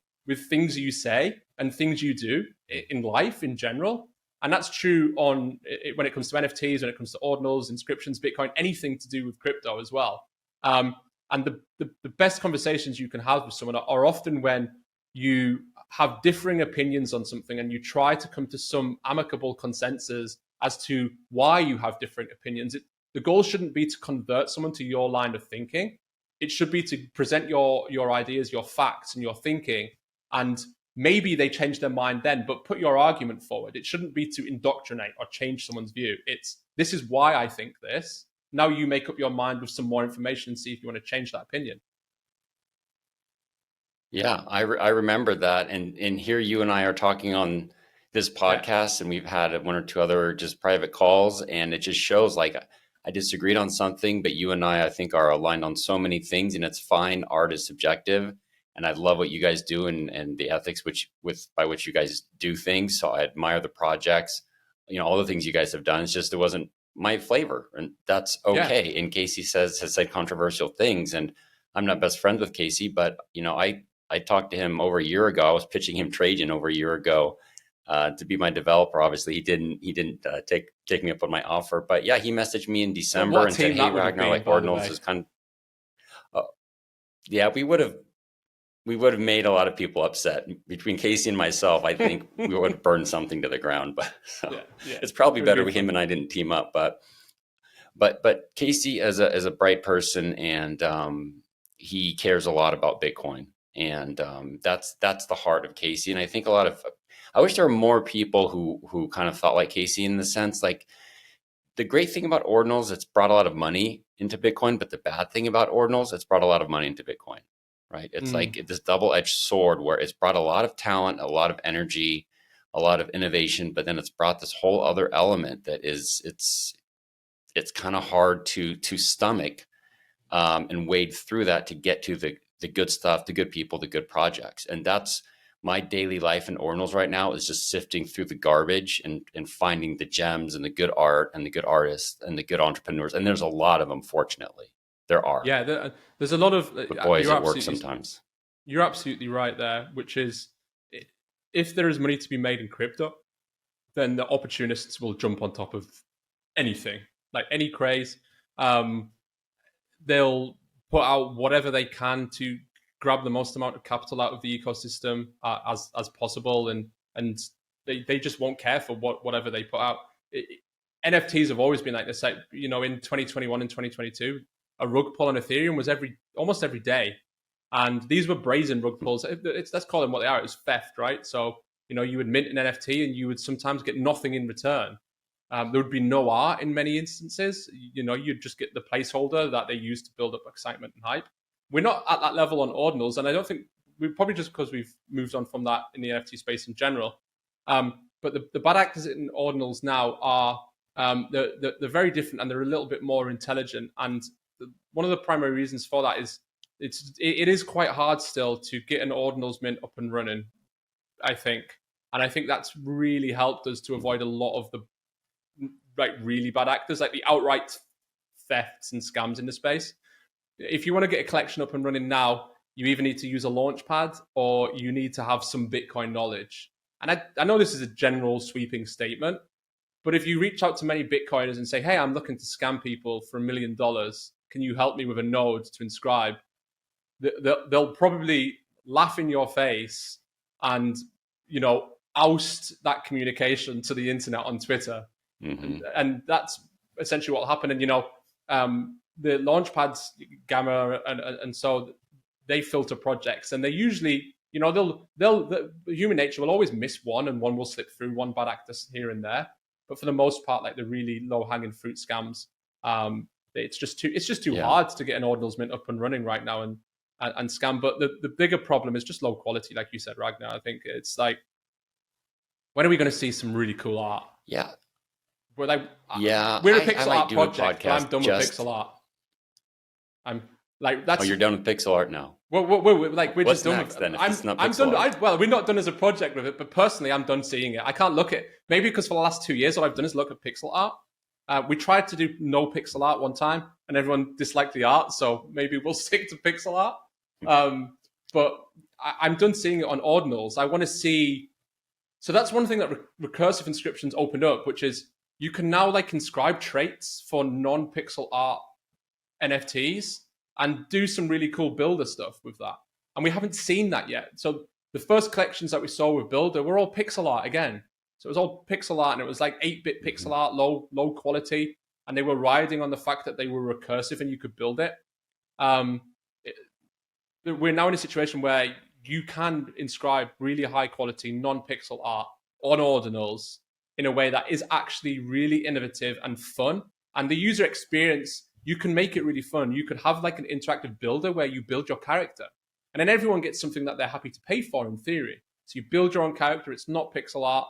things you say and things you do in life in general. And that's true when it comes to NFTs, when it comes to ordinals, inscriptions, Bitcoin, anything to do with crypto as well. And the best conversations you can have with someone are often when you have differing opinions on something and you try to come to some amicable consensus as to why you have different opinions. The goal shouldn't be to convert someone to your line of thinking. It should be to present your ideas, your facts, and your thinking, and maybe they change their mind then, but put your argument forward. It shouldn't be to indoctrinate or change someone's view. This is why I think this. Now you make up your mind with some more information and see if you want to change that opinion. Yeah, I remember that. And here you and I are talking on this podcast, and we've had one or two other just private calls, and it just shows like I disagreed on something, but you and I think are aligned on so many things, and it's fine. Art is subjective. And I love what you guys do and the ethics by which you guys do things. So I admire the projects, all the things you guys have done. It's just, it wasn't my flavor, and that's okay. Yeah. And Casey has said controversial things, and I'm not best friends with Casey, but I talked to him over a year ago. I was pitching him Trajan over a year ago to be my developer. Obviously, he didn't take me up on my offer, but yeah, he messaged me in December and said, "Hey, Ragnar, like Ordinals is kind of." Yeah, we would have made a lot of people upset. Between Casey and myself, I think we would have burned something to the ground. But it's probably better him and I didn't team up. But Casey is a bright person, and he cares a lot about Bitcoin, and that's the heart of Casey. And I think I wish there were more people who kind of thought like Casey, in the sense, like, the great thing about Ordinals, it's brought a lot of money into Bitcoin, but the bad thing about Ordinals, it's brought a lot of money into Bitcoin. Right. It's like this double-edged sword where it's brought a lot of talent, a lot of energy, a lot of innovation, but then it's brought this whole other element that it's kind of hard to stomach and wade through that to get to the good stuff, the good people, the good projects. And that's my daily life in Ordinals right now, is just sifting through the garbage and finding the gems and the good art and the good artists and the good entrepreneurs. And there's a lot of them, fortunately. There are. Yeah, there's a lot of... But boy, it works sometimes. You're absolutely right there, which is, if there is money to be made in crypto, then the opportunists will jump on top of anything, like any craze. They'll put out whatever they can to grab the most amount of capital out of the ecosystem as possible, and they just won't care for whatever they put out. NFTs have always been like this. Like, in 2021 and 2022, a rug pull on Ethereum was almost every day. And these were brazen rug pulls. Let's call them what they are. It was theft, right? So, you would mint an NFT and you would sometimes get nothing in return. There would be no art in many instances. You'd just get the placeholder that they use to build up excitement and hype. We're not at that level on Ordinals, and I don't think we're probably just because we've moved on from that in the NFT space in general. But the bad actors in Ordinals now are they're very different, and they're a little bit more intelligent. And one of the primary reasons for that is it is quite hard still to get an Ordinals mint up and running, I think. And I think that's really helped us to avoid a lot of the really bad actors, like the outright thefts and scams in the space. If you want to get a collection up and running now, you either need to use a launch pad or you need to have some Bitcoin knowledge. And I know this is a general sweeping statement, but if you reach out to many Bitcoiners and say, hey, I'm looking to scam people for $1 million, can you help me with a node to inscribe? They'll probably laugh in your face and, oust that communication to the internet on Twitter. Mm-hmm. And that's essentially what happened. And, the launch pads, Gamma, and so they filter projects, and they usually, the human nature will always miss one, and one will slip through, one bad actor here and there. But for the most part, like the really low hanging fruit scams, It's just too hard to get an Ordinals mint up and running right now and scan. But the bigger problem is just low quality, like you said, Ragnar. I think it's like, when are we going to see some really cool art? Yeah. We're like, yeah, we're a pixel I art do project, but I'm done just... with pixel art. I'm like, that's... Oh, you're done with pixel art now? We're What's just done next, with then, if it's not I'm pixel done. art? Well, we're not done as a project with it, but personally, I'm done seeing it. I can't look at, maybe because for the last 2 years, all I've done is look at pixel art. We tried to do no pixel art one time, and everyone disliked the art, so maybe we'll stick to pixel art. But I'm done seeing it on Ordinals. I want to see... So that's one thing that recursive inscriptions opened up, which is you can now like inscribe traits for non-pixel art NFTs and do some really cool builder stuff with that. And we haven't seen that yet. So the first collections that we saw with Builder were all pixel art again. So it was all pixel art, and it was like 8-bit pixel art, low quality. And they were riding on the fact that they were recursive and you could build it. We're now in a situation where you can inscribe really high quality non-pixel art on Ordinals in a way that is actually really innovative and fun. And the user experience, you can make it really fun. You could have like an interactive builder where you build your character, and then everyone gets something that they're happy to pay for in theory. So you build your own character. It's not pixel art.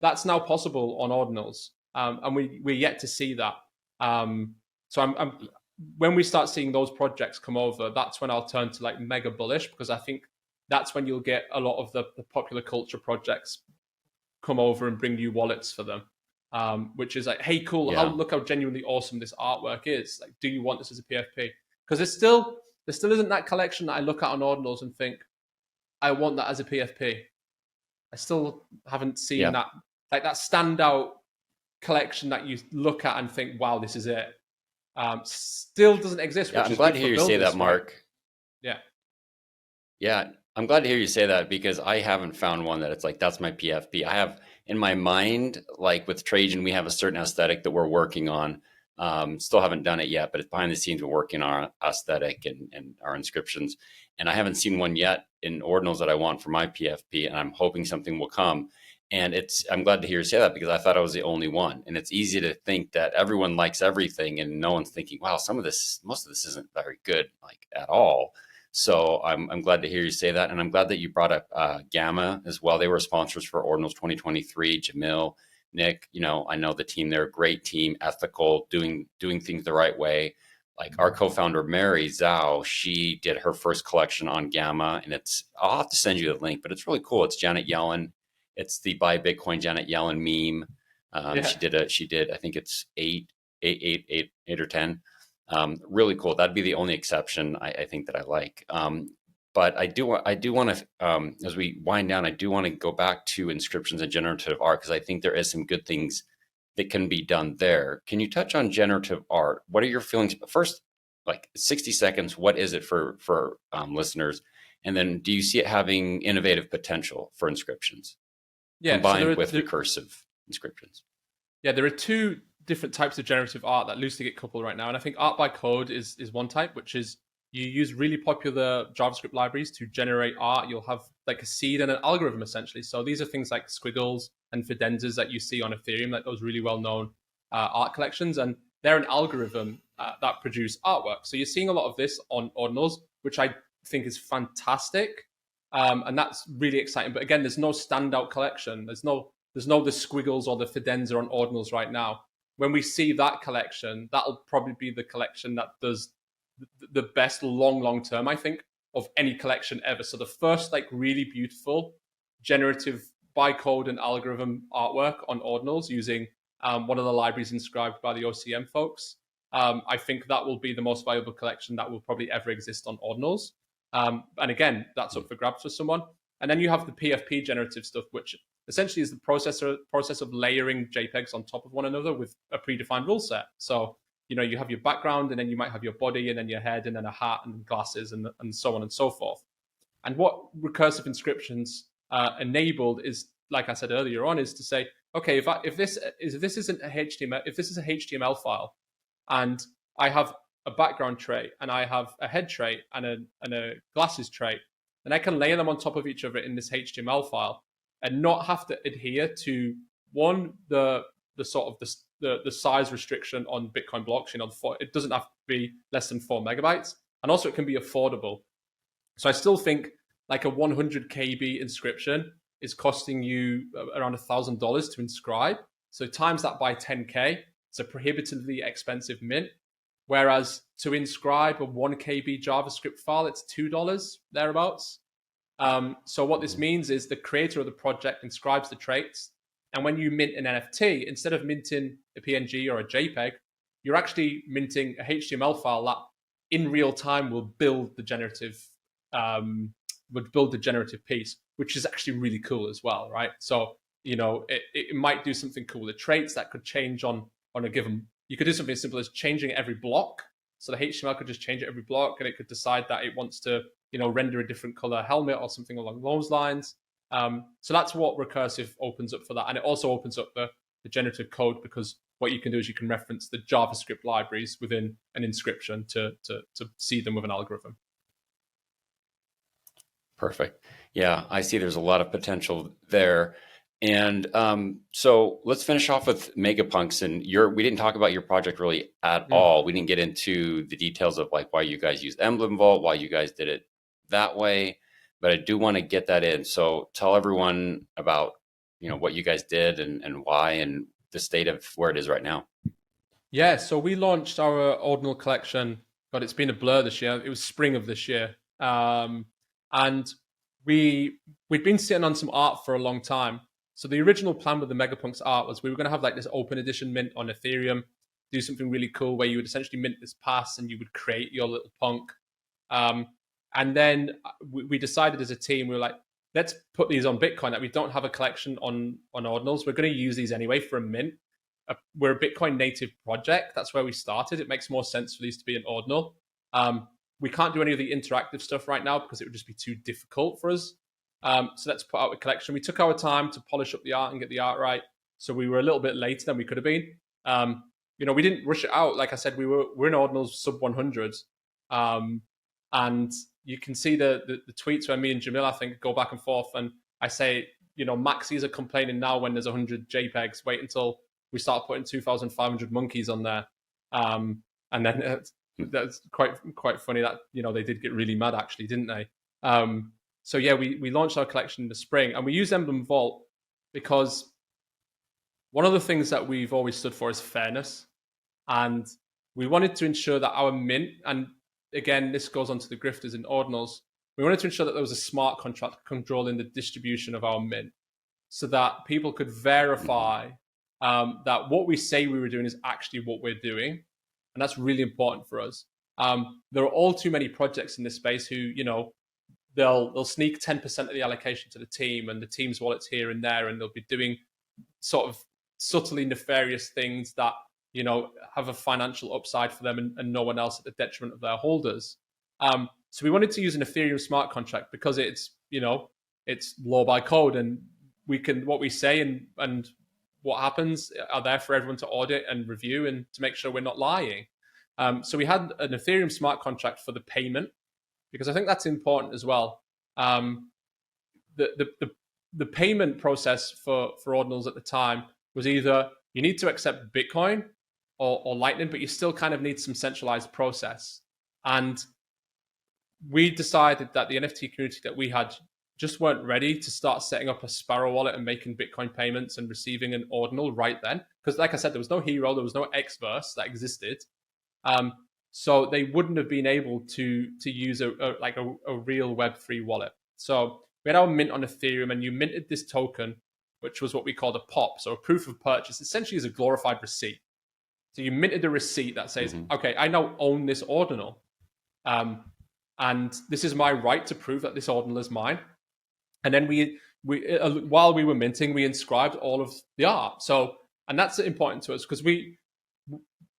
That's now possible on Ordinals. And we're yet to see that. So I'm when we start seeing those projects come over, that's when I'll turn to like mega bullish, because I think that's when you'll get a lot of the popular culture projects come over and bring you wallets for them, which is like, hey, cool, look how genuinely awesome this artwork is. Like, do you want this as a PFP? Because there still isn't that collection that I look at on Ordinals and think, I want that as a PFP. I still haven't seen that, like that standout collection that you look at and think, wow, this is it. Still doesn't exist. Yeah, I'm glad to hear you say that, Mark. Yeah, I'm glad to hear you say that, because I haven't found one that it's like, that's my PFP. I have in my mind, like with Trajan, we have a certain aesthetic that we're working on. Still haven't done it yet, but it's behind the scenes. We're working on our aesthetic and our inscriptions. And I haven't seen one yet in Ordinals that I want for my PFP, and I'm hoping something will come. And I'm glad to hear you say that, because I thought I was the only one. And it's easy to think that everyone likes everything, and no one's thinking, wow, most of this isn't very good, like at all. So I'm glad to hear you say that. And I'm glad that you brought up Gamma as well. They were sponsors for Ordinals 2023, Jamil, Nick, I know the team, they're a great team, ethical, doing things the right way. Like our co-founder, Mary Zhao, she did her first collection on Gamma, and I'll have to send you the link, but it's really cool. It's Janet Yellen. It's the Buy Bitcoin Janet Yellen meme. She did, I think it's eight or 10. Really cool. That'd be the only exception I think that I like. But I do want to, as we wind down, I do want to go back to inscriptions and generative art, because I think there is some good things that can be done there. Can you touch on generative art? What are your feelings? First, like 60 seconds, what is it for listeners? And then do you see it having innovative potential for inscriptions? Combined with recursive inscriptions? Yeah, there are two different types of generative art that loosely get coupled right now. And I think art by code is one type, which is you use really popular JavaScript libraries to generate art. You'll have like a seed and an algorithm, essentially. So these are things like squiggles and fidenzas that you see on Ethereum, like those really well-known art collections. And they're an algorithm that produce artwork. So you're seeing a lot of this on Ordinals, which I think is fantastic. And that's really exciting. But again, there's no standout collection. There's no the squiggles or the fidenza on Ordinals right now. When we see that collection, that'll probably be the collection that does the best long term, I think, of any collection ever. So the first like really beautiful generative by code and algorithm artwork on Ordinals using one of the libraries inscribed by the OCM folks. I think that will be the most valuable collection that will probably ever exist on Ordinals. And again, that's up for grabs for someone. And then you have the PFP generative stuff, which essentially is the process of layering JPEGs on top of one another with a predefined rule set. So, you have your background, and then you might have your body, and then your head, and then a hat and glasses, and so on and so forth. And what recursive inscriptions enabled is, like I said earlier on, is to say, okay, if this is a HTML file, and I have a background trait, and I have a head trait and a glasses trait, then I can layer them on top of each other in this HTML file and not have to adhere to one, the the size restriction on Bitcoin blockchain. It doesn't have to be less than 4 megabytes. And also it can be affordable. So I still think like a 100 KB inscription is costing you around $1,000 to inscribe. So times that by 10K, it's a prohibitively expensive mint. Whereas to inscribe a 1 KB JavaScript file, it's $2 thereabouts. So what this means is the creator of the project inscribes the traits. And when you mint an NFT, instead of minting a PNG or a JPEG, you're actually minting a HTML file that in real time will build the generative piece, which is actually really cool as well, right? So, it might do something cool. The traits that could change on a given, you could do something as simple as changing every block. So the HTML could just change every block, and it could decide that it wants to, render a different color helmet or something along those lines. So that's what recursive opens up for that. And it also opens up the generative code, because what you can do is you can reference the JavaScript libraries within an inscription to see them with an algorithm. Perfect. Yeah, I see there's a lot of potential there. And so let's finish off with Megapunks. And we didn't talk about your project really at all. We didn't get into the details of like why you guys used Emblem Vault, why you guys did it that way. But I do want to get that in. So tell everyone about, what you guys did and why, and the state of where it is right now. Yeah, so we launched our Ordinal collection. God, it's been a blur this year. It was spring of this year. And we'd been sitting on some art for a long time. So the original plan with the Megapunks art was we were going to have like this open edition mint on Ethereum, do something really cool where you would essentially mint this pass and you would create your little punk. And then we decided as a team, we were like, let's put these on Bitcoin. That we don't have a collection on Ordinals. We're going to use these anyway for a mint. We're a Bitcoin native project. That's where we started. It makes more sense for these to be an Ordinal. We can't do any of the interactive stuff right now because it would just be too difficult for us. So let's put out a collection. We took our time to polish up the art and get the art right. So we were a little bit later than we could have been. We didn't rush it out. Like I said, we're in Ordinals sub 100. And you can see the tweets where me and Jamil, I think, go back and forth. And I say, maxis are complaining now when there's 100 JPEGs. Wait until we start putting 2,500 monkeys on there. And then that's quite funny that, they did get really mad, actually, didn't they? So yeah, we launched our collection in the spring, and we used Emblem Vault because one of the things that we've always stood for is fairness. And we wanted to ensure that our mint, and again, this goes on to the grifters and Ordinals, we wanted to ensure that there was a smart contract controlling the distribution of our mint so that people could verify that what we say we were doing is actually what we're doing. And that's really important for us. There are all too many projects in this space who, they'll sneak 10% of the allocation to the team and the team's wallets here and there, and they'll be doing sort of subtly nefarious things that, have a financial upside for them and no one else at the detriment of their holders. So we wanted to use an Ethereum smart contract because it's, it's law by code, and what we say and what happens are there for everyone to audit and review and to make sure we're not lying. So we had an Ethereum smart contract for the payment, because I think that's important as well. The payment process for Ordinals at the time was either you need to accept Bitcoin or Lightning, but you still kind of need some centralized process. And we decided that the NFT community that we had just weren't ready to start setting up a Sparrow wallet and making Bitcoin payments and receiving an Ordinal right then. Because like I said, there was no Hero, there was no Xverse that existed. So they wouldn't have been able to use a real Web3 wallet. So we had our mint on Ethereum, and you minted this token, which was what we called a POP, so a proof of purchase. Essentially is a glorified receipt. So you minted a receipt that says, okay, I now own this Ordinal. And this is my right to prove that this Ordinal is mine. And then we while we were minting, we inscribed all of the art. So, and that's important to us because we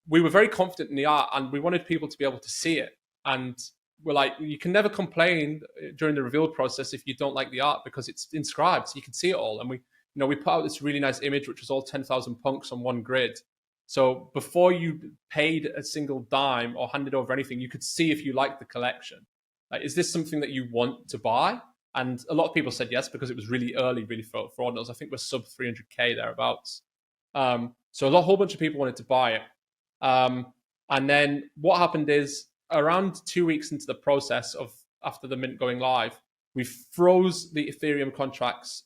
were very confident in the art, and we wanted people to be able to see it. And we're like, you can never complain during the reveal process if you don't like the art because it's inscribed, so you can see it all. And we put out this really nice image, which was all 10,000 punks on one grid. So before you paid a single dime or handed over anything, you could see if you liked the collection. Like, is this something that you want to buy? And a lot of people said yes because it was really early, really for Ordinals. I think we're sub 300K thereabouts. So a whole bunch of people wanted to buy it. And then what happened is around 2 weeks into the process of after the mint going live, we froze the Ethereum contracts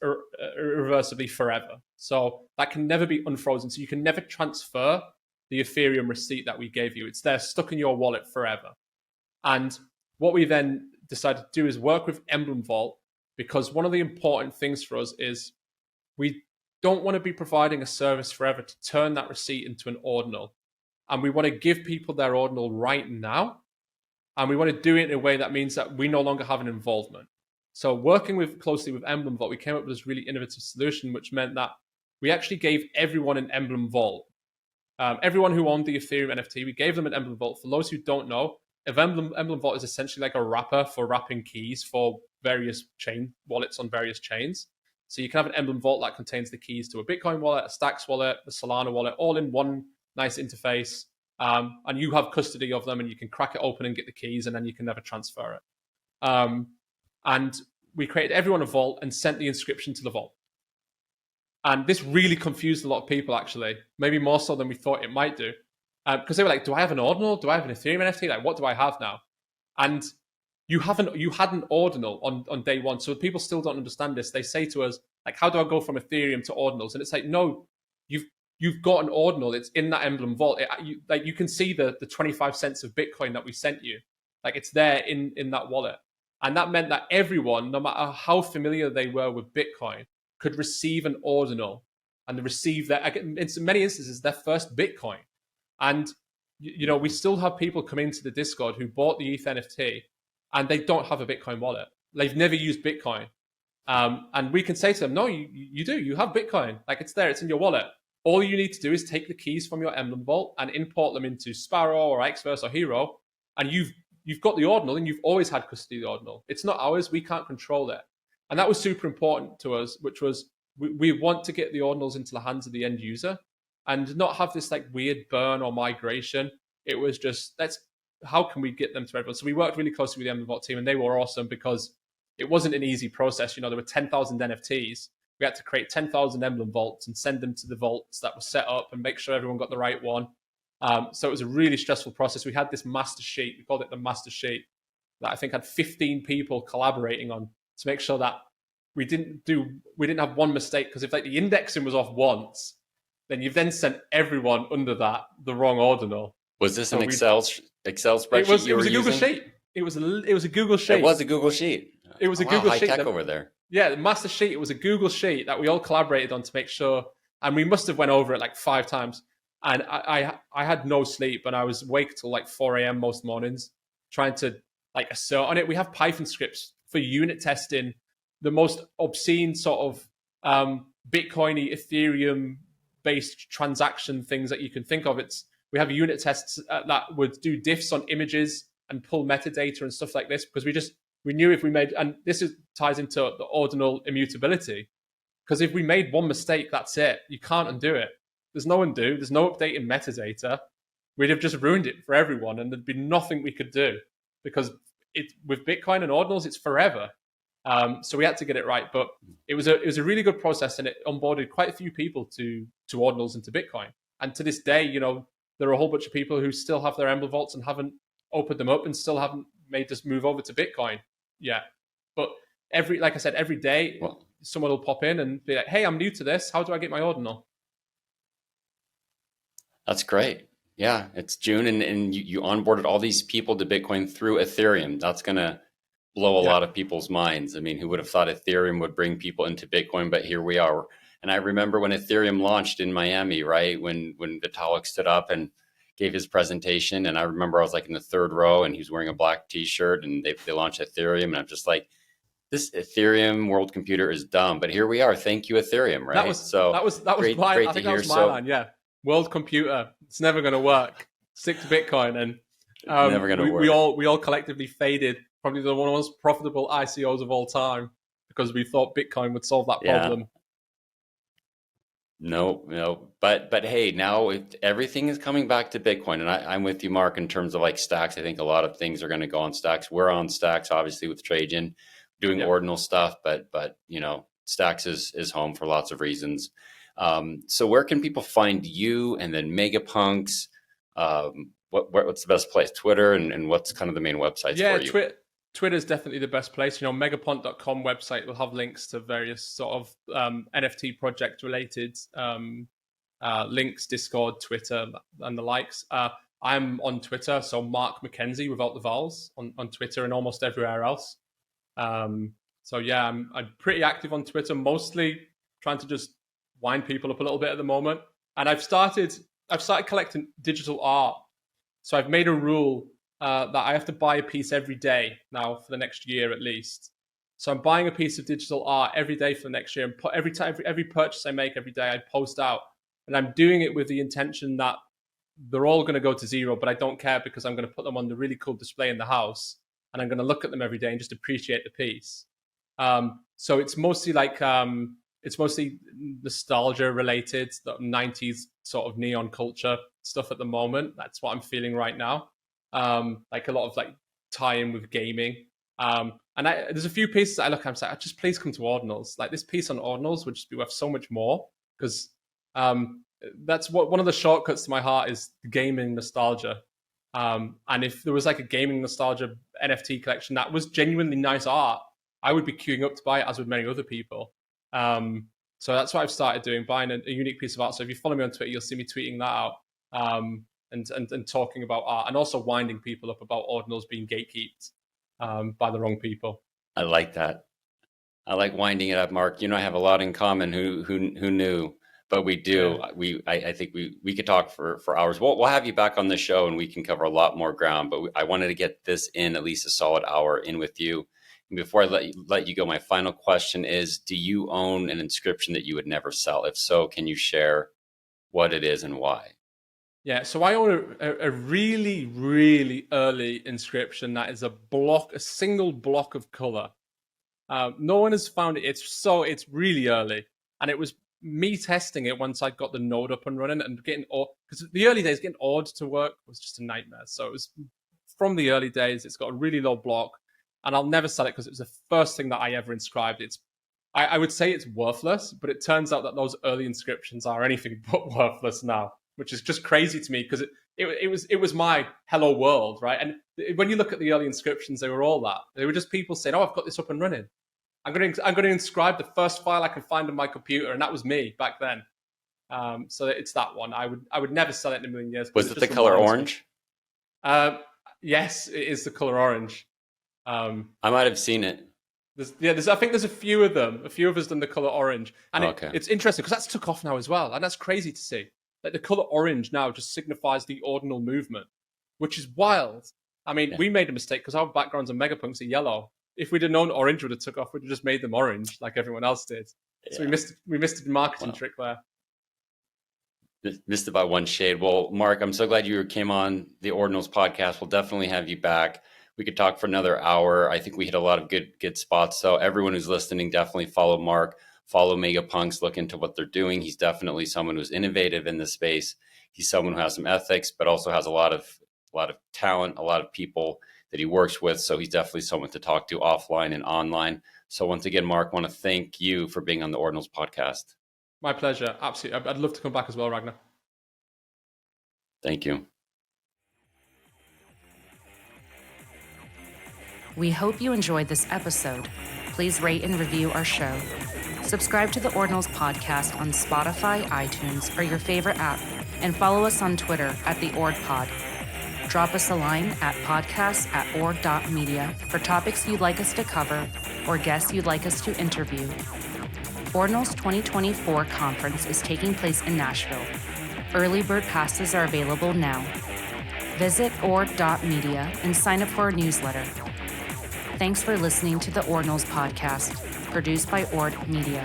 irreversibly forever. So that can never be unfrozen. So you can never transfer the Ethereum receipt that we gave you. It's there stuck in your wallet forever. And what we then decided to do is work with Emblem Vault, because one of the important things for us is we don't want to be providing a service forever to turn that receipt into an ordinal. And we want to give people their ordinal right now. And we want to do it in a way that means that we no longer have an involvement. So working closely with Emblem Vault, we came up with this really innovative solution, which meant that we actually gave everyone an Emblem Vault. Everyone who owned the Ethereum NFT, we gave them an Emblem Vault. For those who don't know, Emblem Vault is essentially like a wrapper for wrapping keys for various chain wallets on various chains. So you can have an Emblem Vault that contains the keys to a Bitcoin wallet, a Stacks wallet, a Solana wallet, all in one nice interface. And you have custody of them, and you can crack it open and get the keys, and then you can never transfer it. And we created everyone a vault and sent the inscription to the vault. And this really confused a lot of people, actually, maybe more so than we thought it might do. Because they were like, do I have an ordinal? Do I have an Ethereum NFT? Like, what do I have now? And you had an ordinal on day one. So people still don't understand this. They say to us, like, how do I go from Ethereum to ordinals? And it's like, no, you've got an ordinal. It's in that Emblem Vault. You can see the 25 cents of Bitcoin that we sent you. Like, it's there in that wallet. And that meant that everyone, no matter how familiar they were with Bitcoin, could receive an ordinal and receive that, in many instances, their first Bitcoin. And, we still have people come into the Discord who bought the ETH NFT and they don't have a Bitcoin wallet. They've never used Bitcoin. And we can say to them, no, you do. You have Bitcoin. Like, it's there. It's in your wallet. All you need to do is take the keys from your Emblem Vault and import them into Sparrow or Xverse or Hero. And you've got the ordinal, and you've always had custody of the ordinal. It's not ours. We can't control it. And that was super important to us, which was we want to get the ordinals into the hands of the end user and not have this like weird burn or migration. It was just, how can we get them to everyone? So we worked really closely with the Emblem Vault team, and they were awesome because it wasn't an easy process. There were 10,000 NFTs. We had to create 10,000 Emblem Vaults and send them to the vaults that were set up and make sure everyone got the right one. So it was a really stressful process. We had this master sheet. We called it the master sheet that I think had 15 people collaborating on to make sure that we didn't have one mistake. Because if like the indexing was off once, then you've then sent everyone under that the wrong ordinal. Was this an Excel spreadsheet? It was a Google sheet. It was a Google sheet. It was a Google sheet. It was a Google sheet. High tech over there. Yeah, the master sheet. It was a Google sheet that we all collaborated on to make sure, and we must have went over it like 5 times. And I had no sleep, and I was awake till like 4 a.m. most mornings trying to like assert on it. We have Python scripts for unit testing, the most obscene sort of Bitcoin-y, Ethereum-based transaction things that you can think of. We have unit tests that would do diffs on images and pull metadata and stuff like this, because we knew if we made, and this ties into the ordinal immutability, because if we made one mistake, that's it. You can't undo it. There's no undo. There's no update in metadata. We'd have just ruined it for everyone, and there'd be nothing we could do, because with Bitcoin and ordinals, it's forever. So we had to get it right, but it was a really good process, and it onboarded quite a few people to ordinals and to Bitcoin. And to this day, there are a whole bunch of people who still have their Emblem Vaults and haven't opened them up and still haven't made this move over to Bitcoin yet. But every day, someone will pop in and be like, hey, I'm new to this. How do I get my ordinal? That's great. Yeah, it's June, and you onboarded all these people to Bitcoin through Ethereum. That's going to blow a lot of people's minds. I mean, who would have thought Ethereum would bring people into Bitcoin? But here we are. And I remember when Ethereum launched in Miami, right? When Vitalik stood up and gave his presentation, and I remember I was like in the 3rd row, and he was wearing a black T-shirt, and they launched Ethereum, and I'm just like, this Ethereum world computer is dumb. But here we are. Thank you, Ethereum. Right? That was great I think that was my line. Yeah, world computer. It's never going to work. Stick to Bitcoin, and never going to work. We all collectively faded. Probably one of the most profitable ICOs of all time, because we thought Bitcoin would solve that problem. No. But hey, now everything is coming back to Bitcoin. And I'm with you, Mark, in terms of like Stacks. I think a lot of things are going to go on Stacks. We're on Stacks, obviously, with Trajan, doing ordinal stuff. But Stacks is home for lots of reasons. So where can people find you and then Megapunks? What's the best place? Twitter and what's kind of the main websites for you? Twitter is definitely the best place. Megapont.com website will have links to various sort of NFT project related links, Discord, Twitter, and the likes. I'm on Twitter, so Mark McKenzie without the vowels on Twitter and almost everywhere else. I'm pretty active on Twitter, mostly trying to just wind people up a little bit at the moment. And I've started collecting digital art. So I've made a rule that I have to buy a piece every day now for the next year at least. So I'm buying a piece of digital art every day for the next year, and every purchase I make every day, I post out. And I'm doing it with the intention that they're all going to go to zero, but I don't care because I'm going to put them on the really cool display in the house, and I'm going to look at them every day and just appreciate the piece. So it's mostly nostalgia related, the 90s sort of neon culture stuff at the moment. That's what I'm feeling right now. Like a lot of like tie-in with gaming. There's a few pieces that I look at and say, just please come to Ordinals. Like this piece on Ordinals would just be worth so much more, because that's what one of the shortcuts to my heart is gaming nostalgia. And if there was like a gaming nostalgia NFT collection that was genuinely nice art, I would be queuing up to buy it, as would many other people. So that's what I've started doing, buying a unique piece of art. So if you follow me on Twitter, you'll see me tweeting that out, and talking about art, and also winding people up about Ordinals being gatekeeped by the wrong people. I like that. I like winding it up, Mark. You know, I have a lot in common. Who knew? But we do. Yeah. I think we could talk for hours. We'll have you back on the show, and we can cover a lot more ground. But I wanted to get this in, at least a solid hour in with you. And before I let you go, my final question is: do you own an inscription that you would never sell? If so, can you share what it is and why? Yeah, so I own a really, really early inscription that is a single block of color. No one has found it. It's really early, and it was me testing it once I got the node up and running and getting, because the early days getting Ord to work was just a nightmare. So it was from the early days. It's got a really low block, and I'll never sell it because it was the first thing that I ever inscribed. I would say it's worthless, but it turns out that those early inscriptions are anything but worthless now, which is just crazy to me, because it was my hello world, right? And when you look at the early inscriptions, they were all that. They were just people saying, "Oh, I've got this up and running. I'm going to inscribe the first file I can find on my computer," and that was me back then. So it's that one. I would never sell it in a million years. Was it the color orange? Yes, it is the color orange. I might have seen it. I think there's a few of them. A few of us done the color orange, and okay. It's interesting because that's took off now as well, and that's crazy to see. Like the color orange now just signifies the ordinal movement, which is wild. I mean, we made a mistake because our backgrounds on Megapunks are yellow. If we'd have known orange would have took off, we'd have just made them orange like everyone else did. So we missed a marketing trick there. Missed it by one shade. Well, Mark, I'm so glad you came on the Ordinals podcast. We'll definitely have you back. We could talk for another hour. I think we hit a lot of good spots. So everyone who's listening, definitely follow Mark, follow Megapunks, look into what they're doing. He's definitely someone who's innovative in this space. He's someone who has some ethics, but also has a lot of talent, a lot of people that he works with. So he's definitely someone to talk to offline and online. So once again, Mark, I want to thank you for being on the Ordinals podcast. My pleasure. Absolutely. I'd love to come back as well, Ragnar. Thank you. We hope you enjoyed this episode. Please rate and review our show. Subscribe to the Ordinals Podcast on Spotify, iTunes, or your favorite app, and follow us on Twitter @TheOrdPod. Drop us a line at podcast@ord.media for topics you'd like us to cover or guests you'd like us to interview. Ordinals 2024 conference is taking place in Nashville. Early bird passes are available now. Visit ord.media and sign up for our newsletter. Thanks for listening to the Ordinals Podcast, produced by Ord Media.